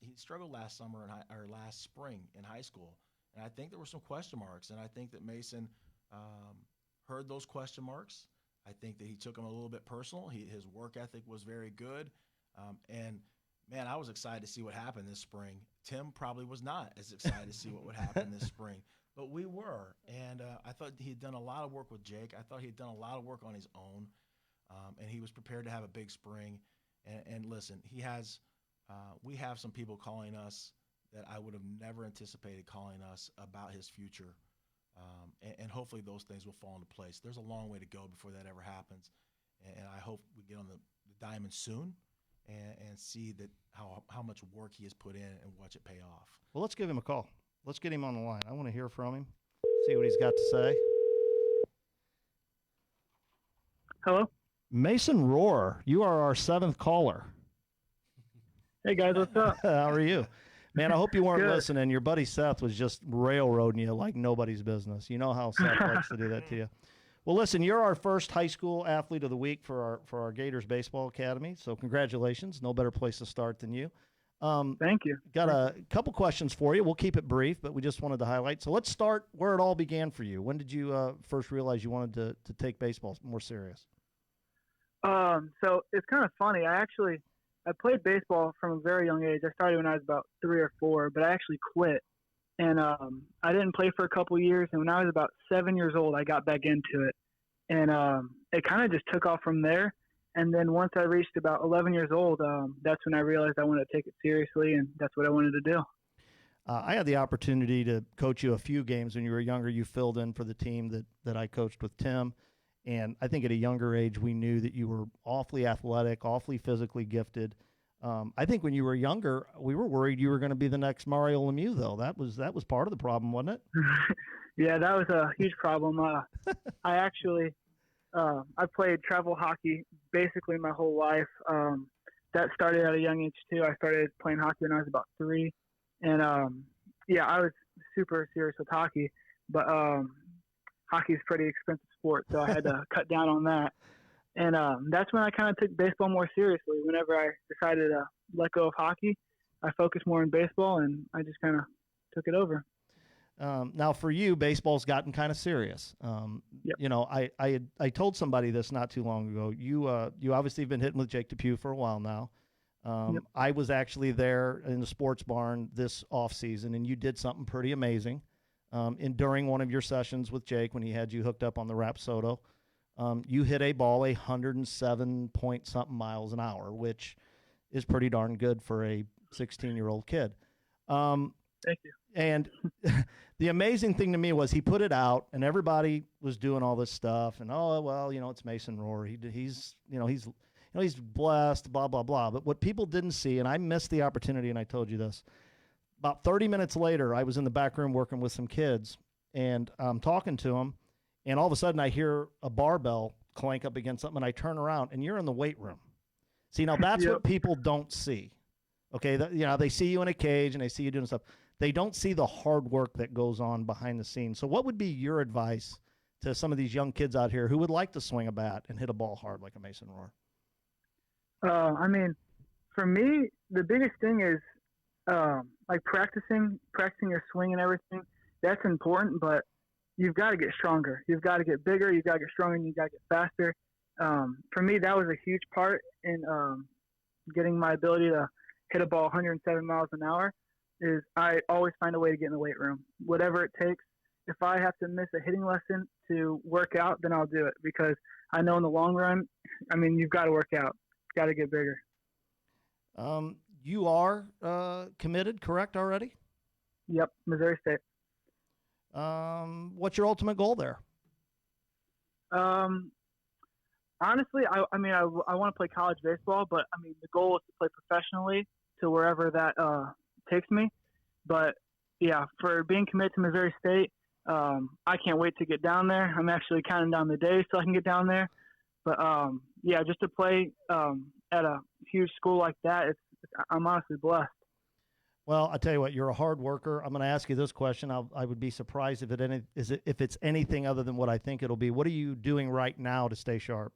summer or last spring in high school, and I think there were some question marks. And I think that Mason heard those question marks. I think that he took them a little bit personal. His work ethic was very good, and man, I was excited to see what happened this spring. Tim probably was not as excited to see what would happen this spring, but we were. And I thought he had done a lot of work with Jake. I thought he had done a lot of work on his own. And he was prepared to have a big spring. And listen, we have some people calling us that I would have never anticipated calling us about his future. And hopefully those things will fall into place. There's a long way to go before that ever happens. And I hope we get on the diamond soon and see that how much work he has put in and watch it pay off. Well, let's give him a call. Let's get him on the line. I want to hear from him, see what he's got to say. Hello? Mason Rohr, you are our 7th caller. Hey, guys, what's up? How are you? Man, I hope you weren't Good. listening. Your buddy Seth was just railroading you like nobody's business. You know how Seth likes to do that to you. Well, listen, you're our first high school athlete of the week for our Gators Baseball Academy, so congratulations. No better place to start than you. Thank you. Got a couple questions for you. We'll keep it brief, but we just wanted to highlight. So let's start where it all began for you. When did you first realize you wanted to take baseball more serious? So it's kind of funny. I played baseball from a very young age. I started when I was about 3 or 4, but I actually quit. And I didn't play for a couple of years. And when I was about 7 years old, I got back into it. And it kind of just took off from there. And then once I reached about 11 years old, that's when I realized I wanted to take it seriously, and that's what I wanted to do. I had the opportunity to coach you a few games when you were younger. You filled in for the team that I coached with Tim. And I think at a younger age, we knew that you were awfully athletic, awfully physically gifted. I think when you were younger, we were worried you were going to be the next Mario Lemieux, though. That was part of the problem, wasn't it? Yeah, that was a huge problem. I played travel hockey basically my whole life. That started at a young age, too. I started playing hockey when I was about 3. And, I was super serious with hockey. But hockey is a pretty expensive sport, so I had to cut down on that. And that's when I kind of took baseball more seriously. Whenever I decided to let go of hockey, I focused more on baseball, and I just kind of took it over. Now, for you, baseball's gotten kind of serious. Yep. You know, I told somebody this not too long ago. You obviously have been hitting with Jake Depew for a while now. Yep. I was actually there in the sports barn this off season, and you did something pretty amazing. During one of your sessions with Jake, when he had you hooked up on the Rapsodo, you hit a ball 107 point something miles an hour, which is pretty darn good for a 16-year-old kid. Thank you. And the amazing thing to me was he put it out, and everybody was doing all this stuff, and oh well, it's Mason Rohr. He's blessed, blah blah blah. But what people didn't see, and I missed the opportunity, and I told you this. About 30 minutes later, I was in the back room working with some kids, and I'm talking to them, and all of a sudden I hear a barbell clank up against something, and I turn around, and you're in the weight room. See, now that's what people don't see. Okay, they see you in a cage and they see you doing stuff. They don't see the hard work that goes on behind the scenes. So what would be your advice to some of these young kids out here who would like to swing a bat and hit a ball hard like a Mason Rohr? I mean, for me, the biggest thing is like practicing your swing and everything. That's important, but you've got to get stronger. You've got to get bigger. You've got to get stronger, and you've got to get faster. For me, that was a huge part in getting my ability to hit a ball 107 miles an hour. Is I always find a way to get in the weight room, whatever it takes. If I have to miss a hitting lesson to work out, then I'll do it, because I know in the long run, I mean, you've got to work out, got to get bigger. You are committed, correct, already? Yep, Missouri State. What's your ultimate goal there? Honestly, I want to play college baseball, but I mean, the goal is to play professionally to wherever that takes me. But yeah, for being committed to Missouri State, I can't wait to get down there. I'm actually counting down the days so I can get down there. But yeah, just to play at a huge school like that, I'm honestly blessed. Well, I tell you what, you're a hard worker. I'm going to ask you this question. I would be surprised if it's anything other than what I think it'll be. What are you doing right now to stay sharp?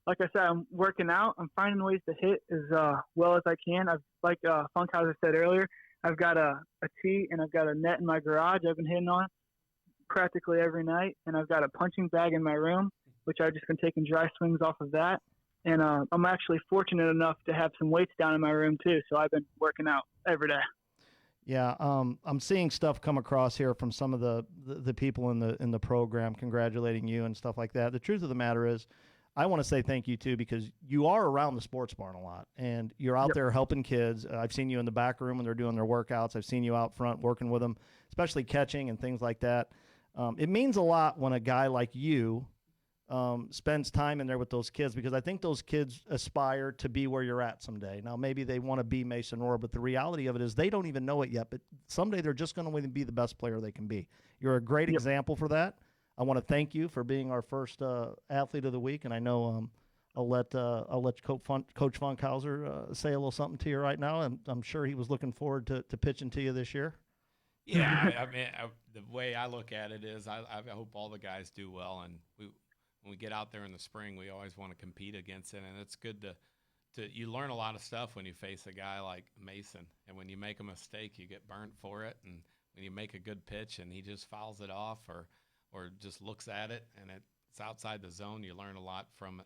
Like I said, I'm working out. I'm finding ways to hit as well as I can. Like Funkhouser said earlier, I've got a tee and I've got a net in my garage I've been hitting on practically every night, and I've got a punching bag in my room, which I've just been taking dry swings off of that. And I'm actually fortunate enough to have some weights down in my room too, so I've been working out every day. Yeah, I'm seeing stuff come across here from some of the people in the program congratulating you and stuff like that. The truth of the matter is, I want to say thank you too, because you are around the sports barn a lot, and you're out there helping kids. I've seen you in the back room when they're doing their workouts. I've seen you out front working with them, especially catching and things like that. It means a lot when a guy like you spends time in there with those kids, because I think those kids aspire to be where you're at someday. Now, maybe they want to be Mason Rohr, but the reality of it is they don't even know it yet, but someday they're just going to be the best player they can be. You're a great example for that. I want to thank you for being our first athlete of the week, and I know I'll let Coach Funkhouser say a little something to you right now, and I'm sure he was looking forward to pitching to you this year. Yeah, I mean, the way I look at it is I hope all the guys do well, and when we get out there in the spring, we always want to compete against it, and it's good to you learn a lot of stuff when you face a guy like Mason, and when you make a mistake, you get burnt for it, and when you make a good pitch and he just fouls it off or just looks at it and it's outside the zone, you learn a lot from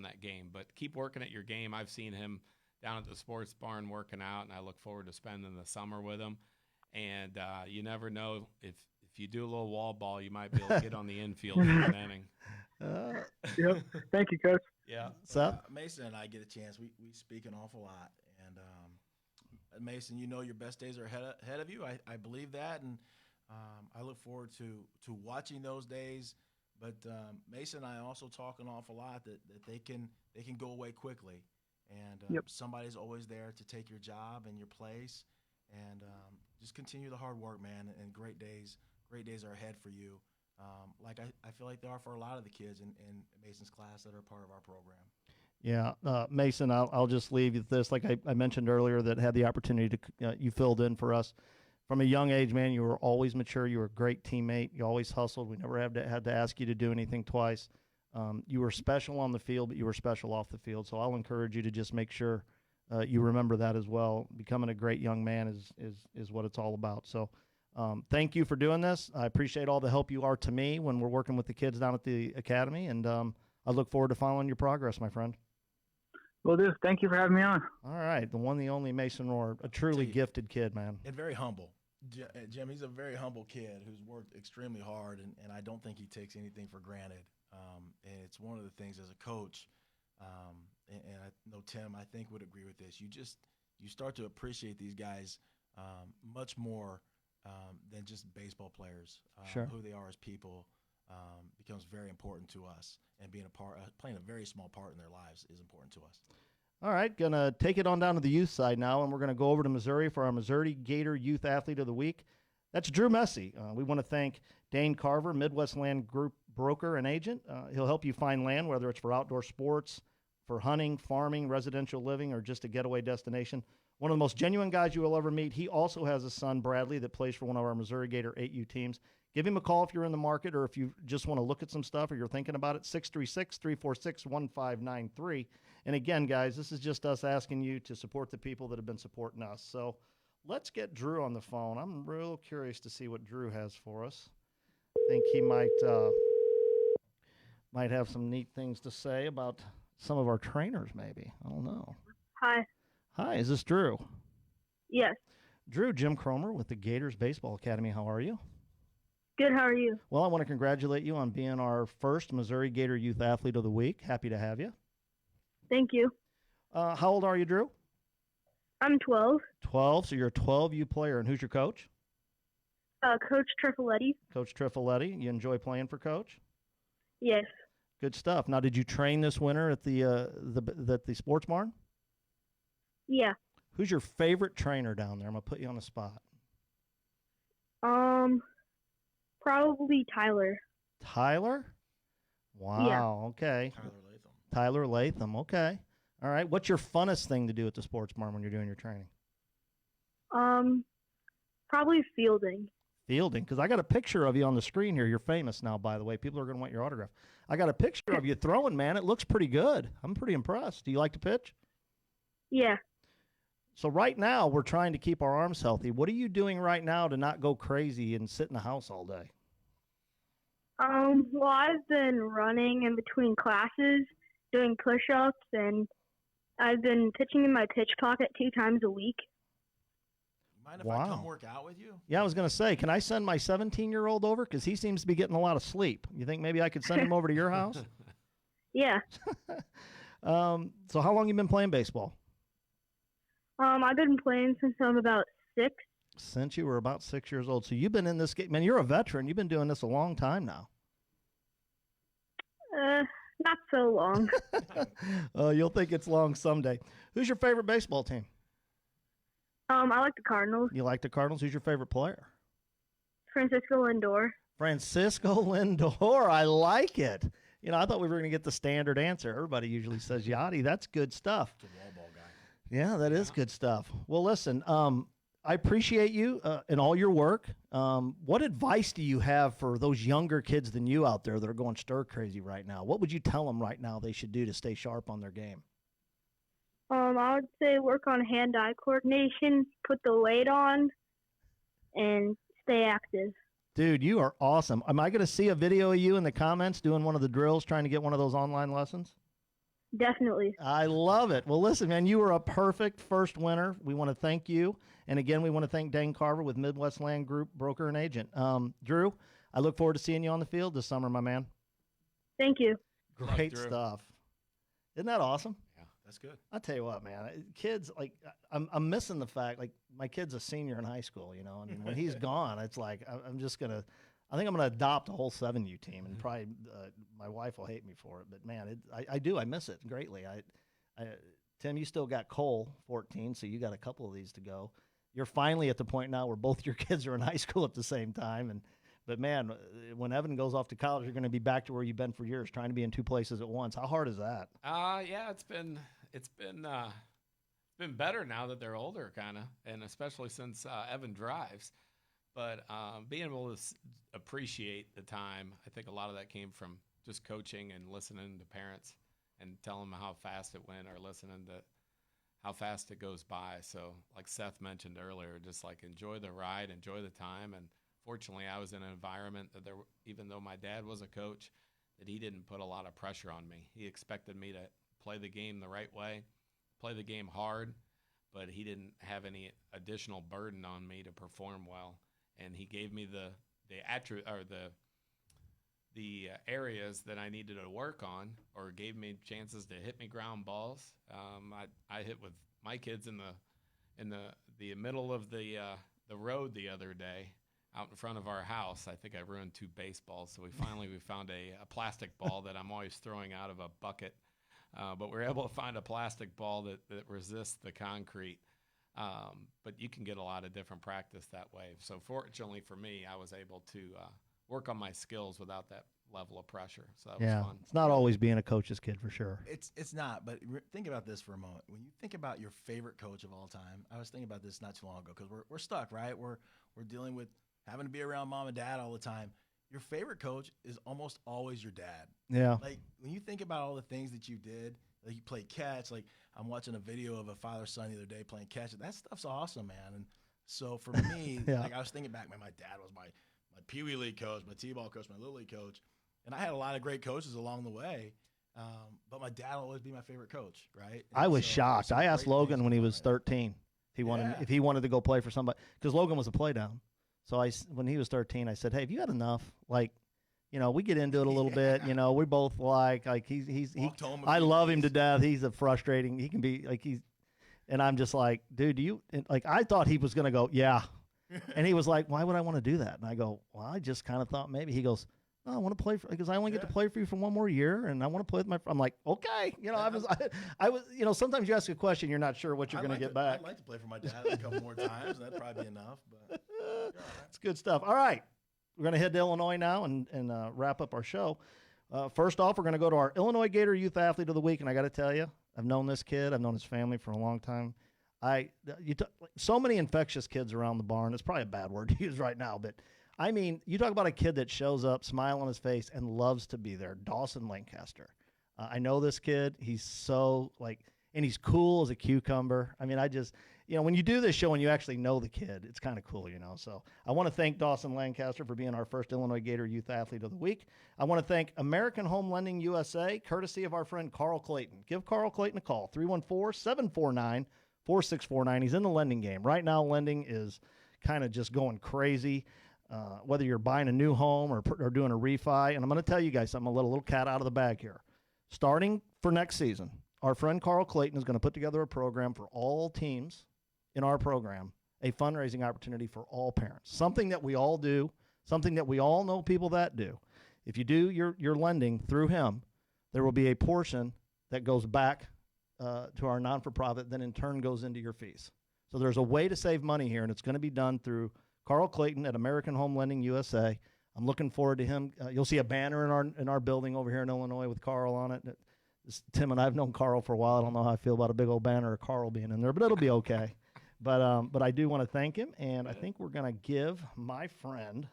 that game. But keep working at your game. I've seen him down at the sports barn working out, and I look forward to spending the summer with him. And you never know, if you do a little wall ball, you might be able to get on the infield in an inning. Yep. Thank you, Coach. Yeah. Seth? Mason and I get a chance. We speak an awful lot. And Mason, your best days are ahead of you. I believe that. And I look forward to watching those days, but Mason and I also talk an awful lot that they can go away quickly, and somebody's always there to take your job and your place, and just continue the hard work, man. And great days are ahead for you. Like I feel like there are for a lot of the kids in Mason's class that are part of our program. Yeah, Mason, I'll just leave you with this. Like I mentioned earlier, that had the opportunity to you filled in for us. From a young age, man, you were always mature. You were a great teammate. You always hustled. We never had to ask you to do anything twice. You were special on the field, but you were special off the field. So I'll encourage you to just make sure you remember that as well. Becoming a great young man is what it's all about. So thank you for doing this. I appreciate all the help you are to me when we're working with the kids down at the academy, and I look forward to following your progress, my friend. Will do. Thank you for having me on. All right, the one, the only Mason Rohr, a truly gifted kid, man. And very humble. Jim, he's a very humble kid who's worked extremely hard, and I don't think he takes anything for granted. And it's one of the things as a coach, and I know Tim, I think, would agree with this. You start to appreciate these guys much more than just baseball players. Sure. Who they are as people becomes very important to us, and being playing a very small part in their lives is important to us. All right, going to take it on down to the youth side now, and we're going to go over to Missouri for our Missouri Gator Youth Athlete of the Week. That's Drew Messy. We want to thank Dane Carver, Midwest Land Group broker and agent. He'll help you find land, whether it's for outdoor sports, for hunting, farming, residential living, or just a getaway destination. One of the most genuine guys you will ever meet. He also has a son, Bradley, that plays for one of our Missouri Gator 8U teams. Give him a call if you're in the market or if you just want to look at some stuff or you're thinking about it, 636-346-1593. And again, guys, this is just us asking you to support the people that have been supporting us. So let's get Drew on the phone. I'm real curious to see what Drew has for us. I think he might have some neat things to say about some of our trainers, maybe. I don't know. Hi. Hi, is this Drew? Yes. Drew, Jim Cromer with the Gators Baseball Academy. How are you? Good. How are you? Well, I want to congratulate you on being our first Missouri Gator Youth Athlete of the Week. Happy to have you. Thank you. How old are you, Drew? I'm 12. 12, so you're a 12U player. And who's your coach? Coach Trifoletti. Coach Trifoletti. You enjoy playing for Coach? Yes. Good stuff. Now, did you train this winter at the sports barn? Yeah. Who's your favorite trainer down there? I'm going to put you on the spot. Probably Tyler. Tyler? Wow. Yeah. Okay. Tyler Latham. Tyler Latham. Okay. All right. What's your funnest thing to do at the sports barn when you're doing your training? Probably fielding. Fielding, because I got a picture of you on the screen here. You're famous now, by the way. People are going to want your autograph. I got a picture of you throwing, man. It looks pretty good. I'm pretty impressed. Do you like to pitch? Yeah. So right now, we're trying to keep our arms healthy. What are you doing right now to not go crazy and sit in the house all day? Well, I've been running in between classes, doing push-ups, and I've been pitching in my pitch pocket 2 times a week. Mind if I Wow. come work out with you? Yeah, I was going to say, can I send my 17-year-old over? Because he seems to be getting a lot of sleep. You think maybe I could send him over to your house? Yeah. So how long you been playing baseball? I've been playing since I'm about 6. Since you were about 6 years old. So you've been in this game. Man, you're a veteran. You've been doing this a long time now. Not so long. You'll think it's long someday. Who's your favorite baseball team? I like the Cardinals. You like the Cardinals? Who's your favorite player? Francisco Lindor. Francisco Lindor. I like it. You know, I thought we were going to get the standard answer. Everybody usually says Yachty. That's good stuff. It's a wall ball guy. Yeah, that is good stuff. Well, listen, I appreciate you and all your work. What advice do you have for those younger kids than you out there that are going stir crazy right now? What would you tell them right now they should do to stay sharp on their game? I would say work on hand-eye coordination, put the weight on, and stay active. Dude, you are awesome. Am I going to see a video of you in the comments doing one of the drills, trying to get one of those online lessons? Definitely. I love it. Well, listen, man, you were a perfect first winner. We want to thank you. And again, we want to thank Dane Carver with Midwest Land Group, broker and agent. Drew, I look forward to seeing you on the field this summer, my man. Thank you. Great Drew. stuff. Isn't that awesome? That's good. I'll tell you what, man, kids, like, I'm missing the fact, like, my kid's a senior in high school, you know, and when he's gone, it's like, I'm just going to, I think I'm going to adopt a whole 7U team, and probably my wife will hate me for it, but man, I miss it greatly. Tim, you still got Cole, 14, so you got a couple of these to go. You're finally at the point now where both your kids are in high school at the same time, but man, when Evan goes off to college, you're going to be back to where you've been for years, trying to be in 2 places at once. How hard is that? Yeah, it's been better now that they're older, kind of, and especially since Evan drives. But being able to appreciate the time, I think a lot of that came from just coaching and listening to parents and telling them how fast it went, or listening to how fast it goes by. So, like Seth mentioned earlier, just like enjoy the ride, enjoy the time. And fortunately, I was in an environment that even though my dad was a coach, that he didn't put a lot of pressure on me. He expected me to play the game the right way, play the game hard, but he didn't have any additional burden on me to perform well. And he gave me the areas that I needed to work on, or gave me chances to hit me ground balls. I hit with my kids in the the middle of the road the other day, out in front of our house. I think I ruined 2 baseballs, so we found a plastic ball that I'm always throwing out of a bucket. But we're able to find a plastic ball that resists the concrete. But you can get a lot of different practice that way. So fortunately for me, I was able to work on my skills without that level of pressure. So that was fun. It's not always being a coach's kid for sure. It's not, but think about this for a moment. When you think about your favorite coach of all time, I was thinking about this not too long ago because we're stuck, right? We're dealing with having to be around mom and dad all the time. Your favorite coach is almost always your dad. Yeah. Like when you think about all the things that you did, like you played catch. Like I'm watching a video of a father-son the other day playing catch. That stuff's awesome, man. And so for me, like I was thinking back, man, my dad was my Pee Wee League coach, my T-ball coach, my Little League coach. And I had a lot of great coaches along the way, but my dad will always be my favorite coach, right? And I was shocked. I asked Logan when he was 13 if he wanted to go play for somebody, because Logan was a play down. So when he was 13, I said, hey, have you had enough? Like, we get into it a little bit. We both like I love him to death. He's he can be like and I'm just like, dude, I thought he was going to go, yeah. And he was like, why would I want to do that? And I go, well, I just kind of thought maybe. He goes, no, I want to play because I only get to play for you for one more year, and I want to play with I'm like, okay. I was, sometimes you ask a question, you're not sure what you're going to get back. I'd like to play for my dad a couple more times. That'd probably be enough, but it's good stuff. All right. We're going to head to Illinois now and wrap up our show. First off, we're going to go to our Illinois Gator Youth Athlete of the Week, and I got to tell you, I've known this kid. I've known his family for a long time. So many infectious kids around the barn. It's probably a bad word to use right now, but I mean, you talk about a kid that shows up, smile on his face, and loves to be there. Dawson Lancaster. I know this kid. He's so and he's cool as a cucumber. I mean, I just, when you do this show and you actually know the kid, it's kind of cool, So I want to thank Dawson Lancaster for being our first Illinois Gator Youth Athlete of the Week. I want to thank American Home Lending USA, courtesy of our friend Carl Clayton. Give Carl Clayton a call, 314-749-4649. He's in the lending game. Right now, lending is kind of just going crazy, whether you're buying a new home or doing a refi. And I'm going to tell you guys something, a little cat out of the bag here. Starting for next season, our friend Carl Clayton is going to put together a program for all teams in our program, a fundraising opportunity for all parents, something that we all do, something that we all know people that do. If you do your lending through him, there will be a portion that goes back to our non-for-profit, then in turn goes into your fees. So there's a way to save money here, and it's going to be done through Carl Clayton at American Home Lending USA. I'm looking forward to him. You'll see a banner in our building over here in Illinois with Carl on it. Tim and I have known Carl for a while. I don't know how I feel about a big old banner of Carl being in there, but it'll be okay. But I do want to thank him, and I think we're going to give my friend,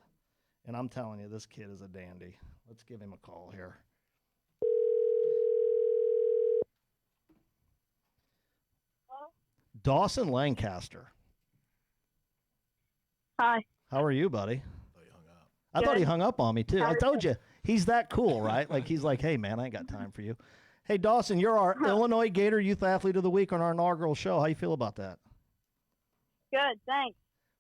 and I'm telling you, this kid is a dandy. Let's give him a call here. Dawson Lancaster. Hi. How are you, buddy? oh, you hung up. I thought he hung up on me, too. I told you, he's that cool, right? Like, he's like, hey, man, I ain't got time for you. Hey, Dawson, you're our Illinois Gator Youth Athlete of the Week on our inaugural show. How you feel about that? Good, thanks.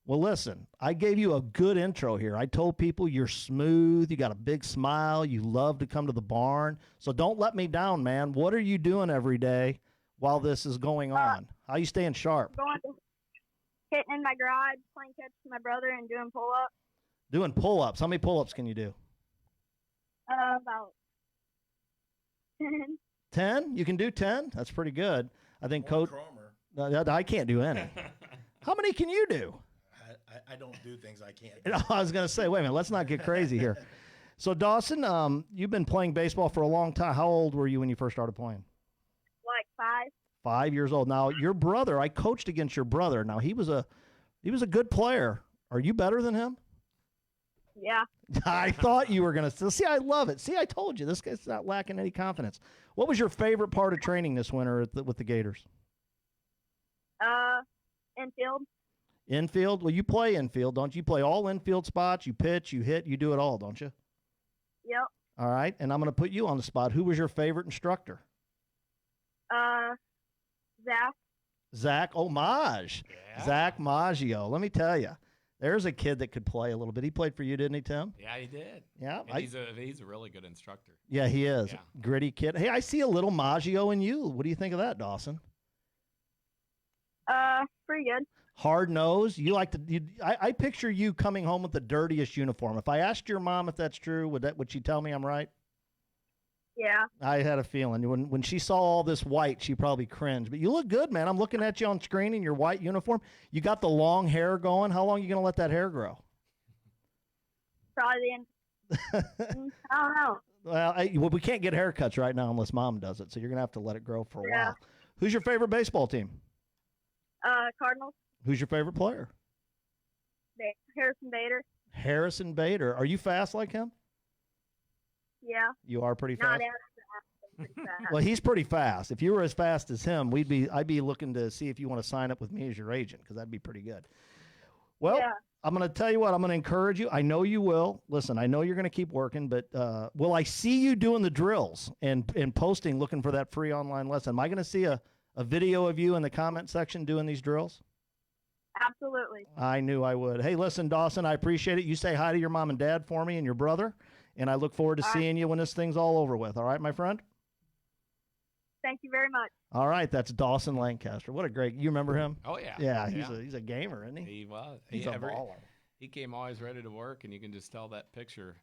Well, listen, I gave you a good intro here. I told people you're smooth, you got a big smile, you love to come to the barn. So don't let me down, man. What are you doing every day while this is going on? How you staying sharp? Hitting in my garage, playing catch with my brother, and doing pull-ups. Doing pull-ups. How many pull-ups can you do? About 10. 10? You can do 10? That's pretty good. I think Coach. Cromer. I can't do any. How many can you do? I don't do things I can't. I was going to say, wait a minute, let's not get crazy here. So, Dawson, you've been playing baseball for a long time. How old were you when you first started playing? Like 5. 5 years old. Now, your brother, I coached against your brother. Now, he was a good player. Are you better than him? Yeah. I thought you were going to. See, I love it. See, I told you, this guy's not lacking any confidence. What was your favorite part of training this winter with the Gators? Infield. Infield? Well, you play infield, don't you? You play all infield spots. You pitch, you hit, you do it all, don't you? Yep. All right, and I'm going to put you on the spot. Who was your favorite instructor? Zach. Zach Omage. Yeah. Zach Maggio. Let me tell you, there's a kid that could play a little bit. He played for you, didn't he, Tim? Yeah, he did. Yeah. And he's a really good instructor. Yeah, he is. Yeah. Gritty kid. Hey, I see a little Maggio in you. What do you think of that, Dawson? Pretty good. hard nosed. You like to. I picture you coming home with the dirtiest uniform. If I asked your mom if that's true, would she tell me I'm right? Yeah. I had a feeling when she saw all this white, she probably cringed. But you look good, man. I'm looking at you on screen in your white uniform. You got the long hair going. How long are you going to let that hair grow? Probably I don't know. Well, we can't get haircuts right now unless Mom does it, so you're going to have to let it grow for a while. Who's your favorite baseball team? Cardinals. Who's your favorite player? Harrison Bader. Harrison Bader. Are you fast like him? Yeah. You are pretty Not fast? as fast, but pretty fast. Well, he's pretty fast. If you were as fast as him, I'd be looking to see if you want to sign up with me as your agent, because that'd be pretty good. Well, Yeah. I'm going to tell you what. I'm going to encourage you. I know you will. Listen, I know you're going to keep working, but will I see you doing the drills and posting, looking for that free online lesson? Am I going to see a video of you in the comment section doing these drills? Absolutely. I knew I would. Hey, listen, Dawson, I appreciate it. You say hi to your mom and dad for me and your brother, and I look forward to seeing you when this thing's all over with. All right, my friend? Thank you very much. All right, that's Dawson Lancaster. What a great – you remember him? Oh, yeah. Yeah, he's a gamer, isn't he? He was. He's a baller. He came always ready to work, and you can just tell that picture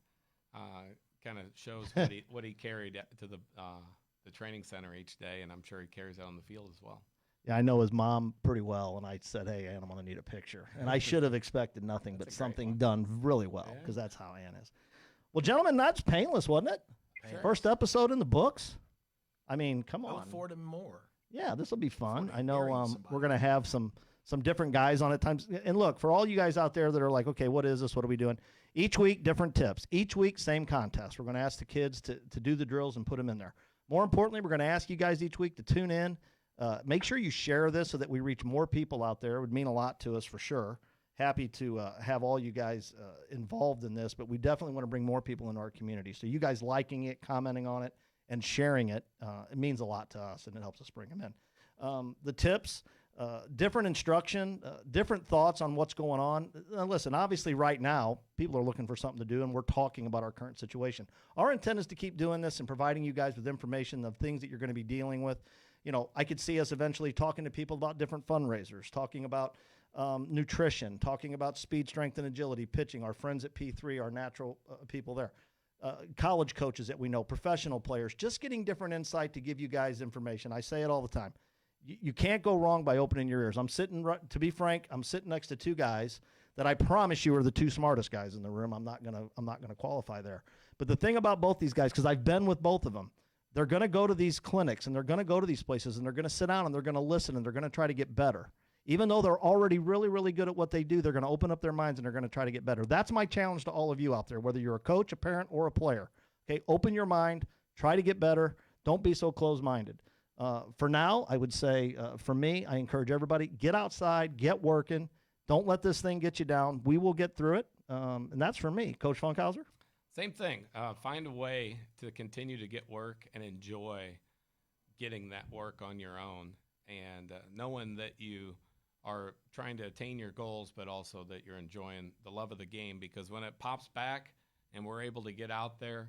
kind of shows what he carried to the training center each day, and I'm sure he carries out on the field as well. Yeah, I know his mom pretty well, and I said, hey, Ann, I'm going to need a picture. And I should have expected nothing but something done really well, because that's how Ann is. Well, gentlemen, that's painless, wasn't it? Sure. First episode in the books. I mean, come on. I look forward to more. Yeah, this will be fun. I know hearing somebody. we're going to have some different guys on at times. And look, for all you guys out there that are like, okay, what is this? What are we doing? Each week, different tips. Each week, same contest. We're going to ask the kids to do the drills and put them in there. More importantly, we're going to ask you guys each week to tune in. Make sure you share this so that we reach more people out there. It would mean a lot to us for sure. Happy to have all you guys involved in this, but we definitely want to bring more people into our community. So you guys liking it, commenting on it, and sharing it, it means a lot to us, and it helps us bring them in. The tips, different instruction, different thoughts on what's going on. Listen, obviously right now, people are looking for something to do, and we're talking about our current situation. Our intent is to keep doing this and providing you guys with information of things that you're going to be dealing with. You know, I could see us eventually talking to people about different fundraisers, talking about nutrition, talking about speed, strength, and agility, pitching, our friends at P3, our natural people there. College coaches that we know, professional players, just getting different insight to give you guys information. I say it all the time. You can't go wrong by opening your ears. To be frank, I'm sitting next to two guys that I promise you are the two smartest guys in the room. I'm not gonna qualify there. But the thing about both these guys, because I've been with both of them, they're going to go to these clinics and they're going to go to these places and they're going to sit down and they're going to listen and they're going to try to get better. Even though they're already really, really good at what they do, they're going to open up their minds and they're going to try to get better. That's my challenge to all of you out there, whether you're a coach, a parent, or a player. Okay, open your mind, try to get better. Don't be so closed-minded. For now, I would say, for me, I encourage everybody, get outside, get working. Don't let this thing get you down. We will get through it. And that's for me. Coach Funkhouser? Same thing. Find a way to continue to get work and enjoy getting that work on your own, and knowing that you are trying to attain your goals, but also that you're enjoying the love of the game, because when it pops back and we're able to get out there,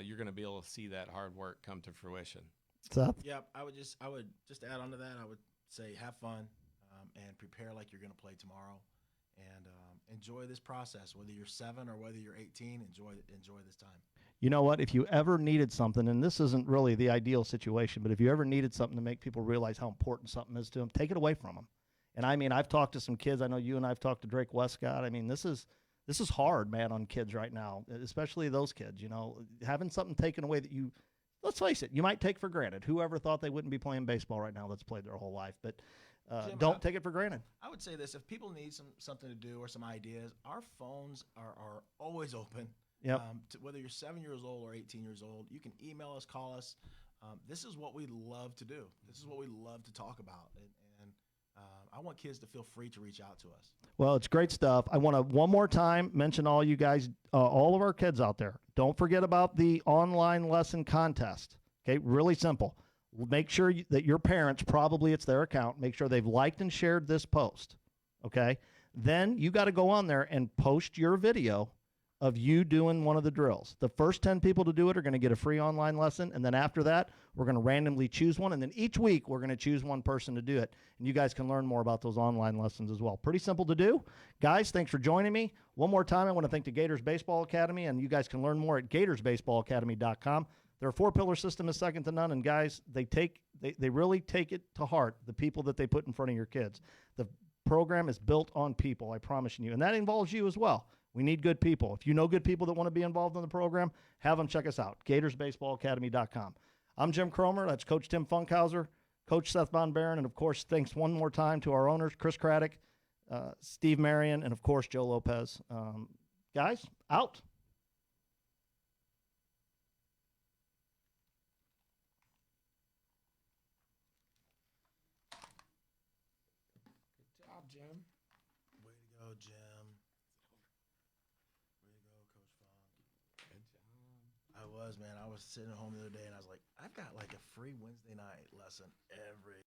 you're going to be able to see that hard work come to fruition. Seth? Yeah, I would just add on to that. I would say have fun and prepare like you're going to play tomorrow. And enjoy this process, whether you're 7 or whether you're 18. Enjoy this time. You know what? If you ever needed something, and this isn't really the ideal situation, but if you ever needed something to make people realize how important something is to them, take it away from them. And I mean, I've talked to some kids. I know you and I've talked to Drake Westcott. I mean, this is hard, man, on kids right now, especially those kids. You know, having something taken away that you, let's face it, you might take for granted. Whoever thought they wouldn't be playing baseball right now that's played their whole life, but. Jim, Don't take it for granted. I would say this: if people need something to do or some ideas, our phones are always open. Yep. Whether you're 7 years old or 18 years old, you can email us, call us. This is what we love to do. This is what we love to talk about, and I want kids to feel free to reach out to us. Well, it's great stuff. I want to one more time mention all you guys, all of our kids out there. Don't forget about the online lesson contest. Okay, really simple. Make sure that your parents, probably it's their account, make sure they've liked and shared this post, okay? Then you got to go on there and post your video of you doing one of the drills. The first 10 people to do it are going to get a free online lesson, and then after that, we're going to randomly choose one, and then each week we're going to choose one person to do it, and you guys can learn more about those online lessons as well. Pretty simple to do. Guys, thanks for joining me. One more time, I want to thank the Gators Baseball Academy, and you guys can learn more at gatorsbaseballacademy.com. Their 4-pillar system is second to none, and guys, they really take it to heart, the people that they put in front of your kids. The program is built on people, I promise you, and that involves you as well. We need good people. If you know good people that want to be involved in the program, have them check us out, gatorsbaseballacademy.com. I'm Jim Cromer. That's Coach Tim Funkhouser, Coach Seth VonBehren, and, of course, thanks one more time to our owners, Chris Craddock, Steve Marion, and, of course, Joe Lopez. Guys, out. Good job, Jim. Way to go, Jim. Way to go, Coach Funk. Good job. I was, man. I was sitting at home the other day, and I was like, I've got like a free Wednesday night lesson every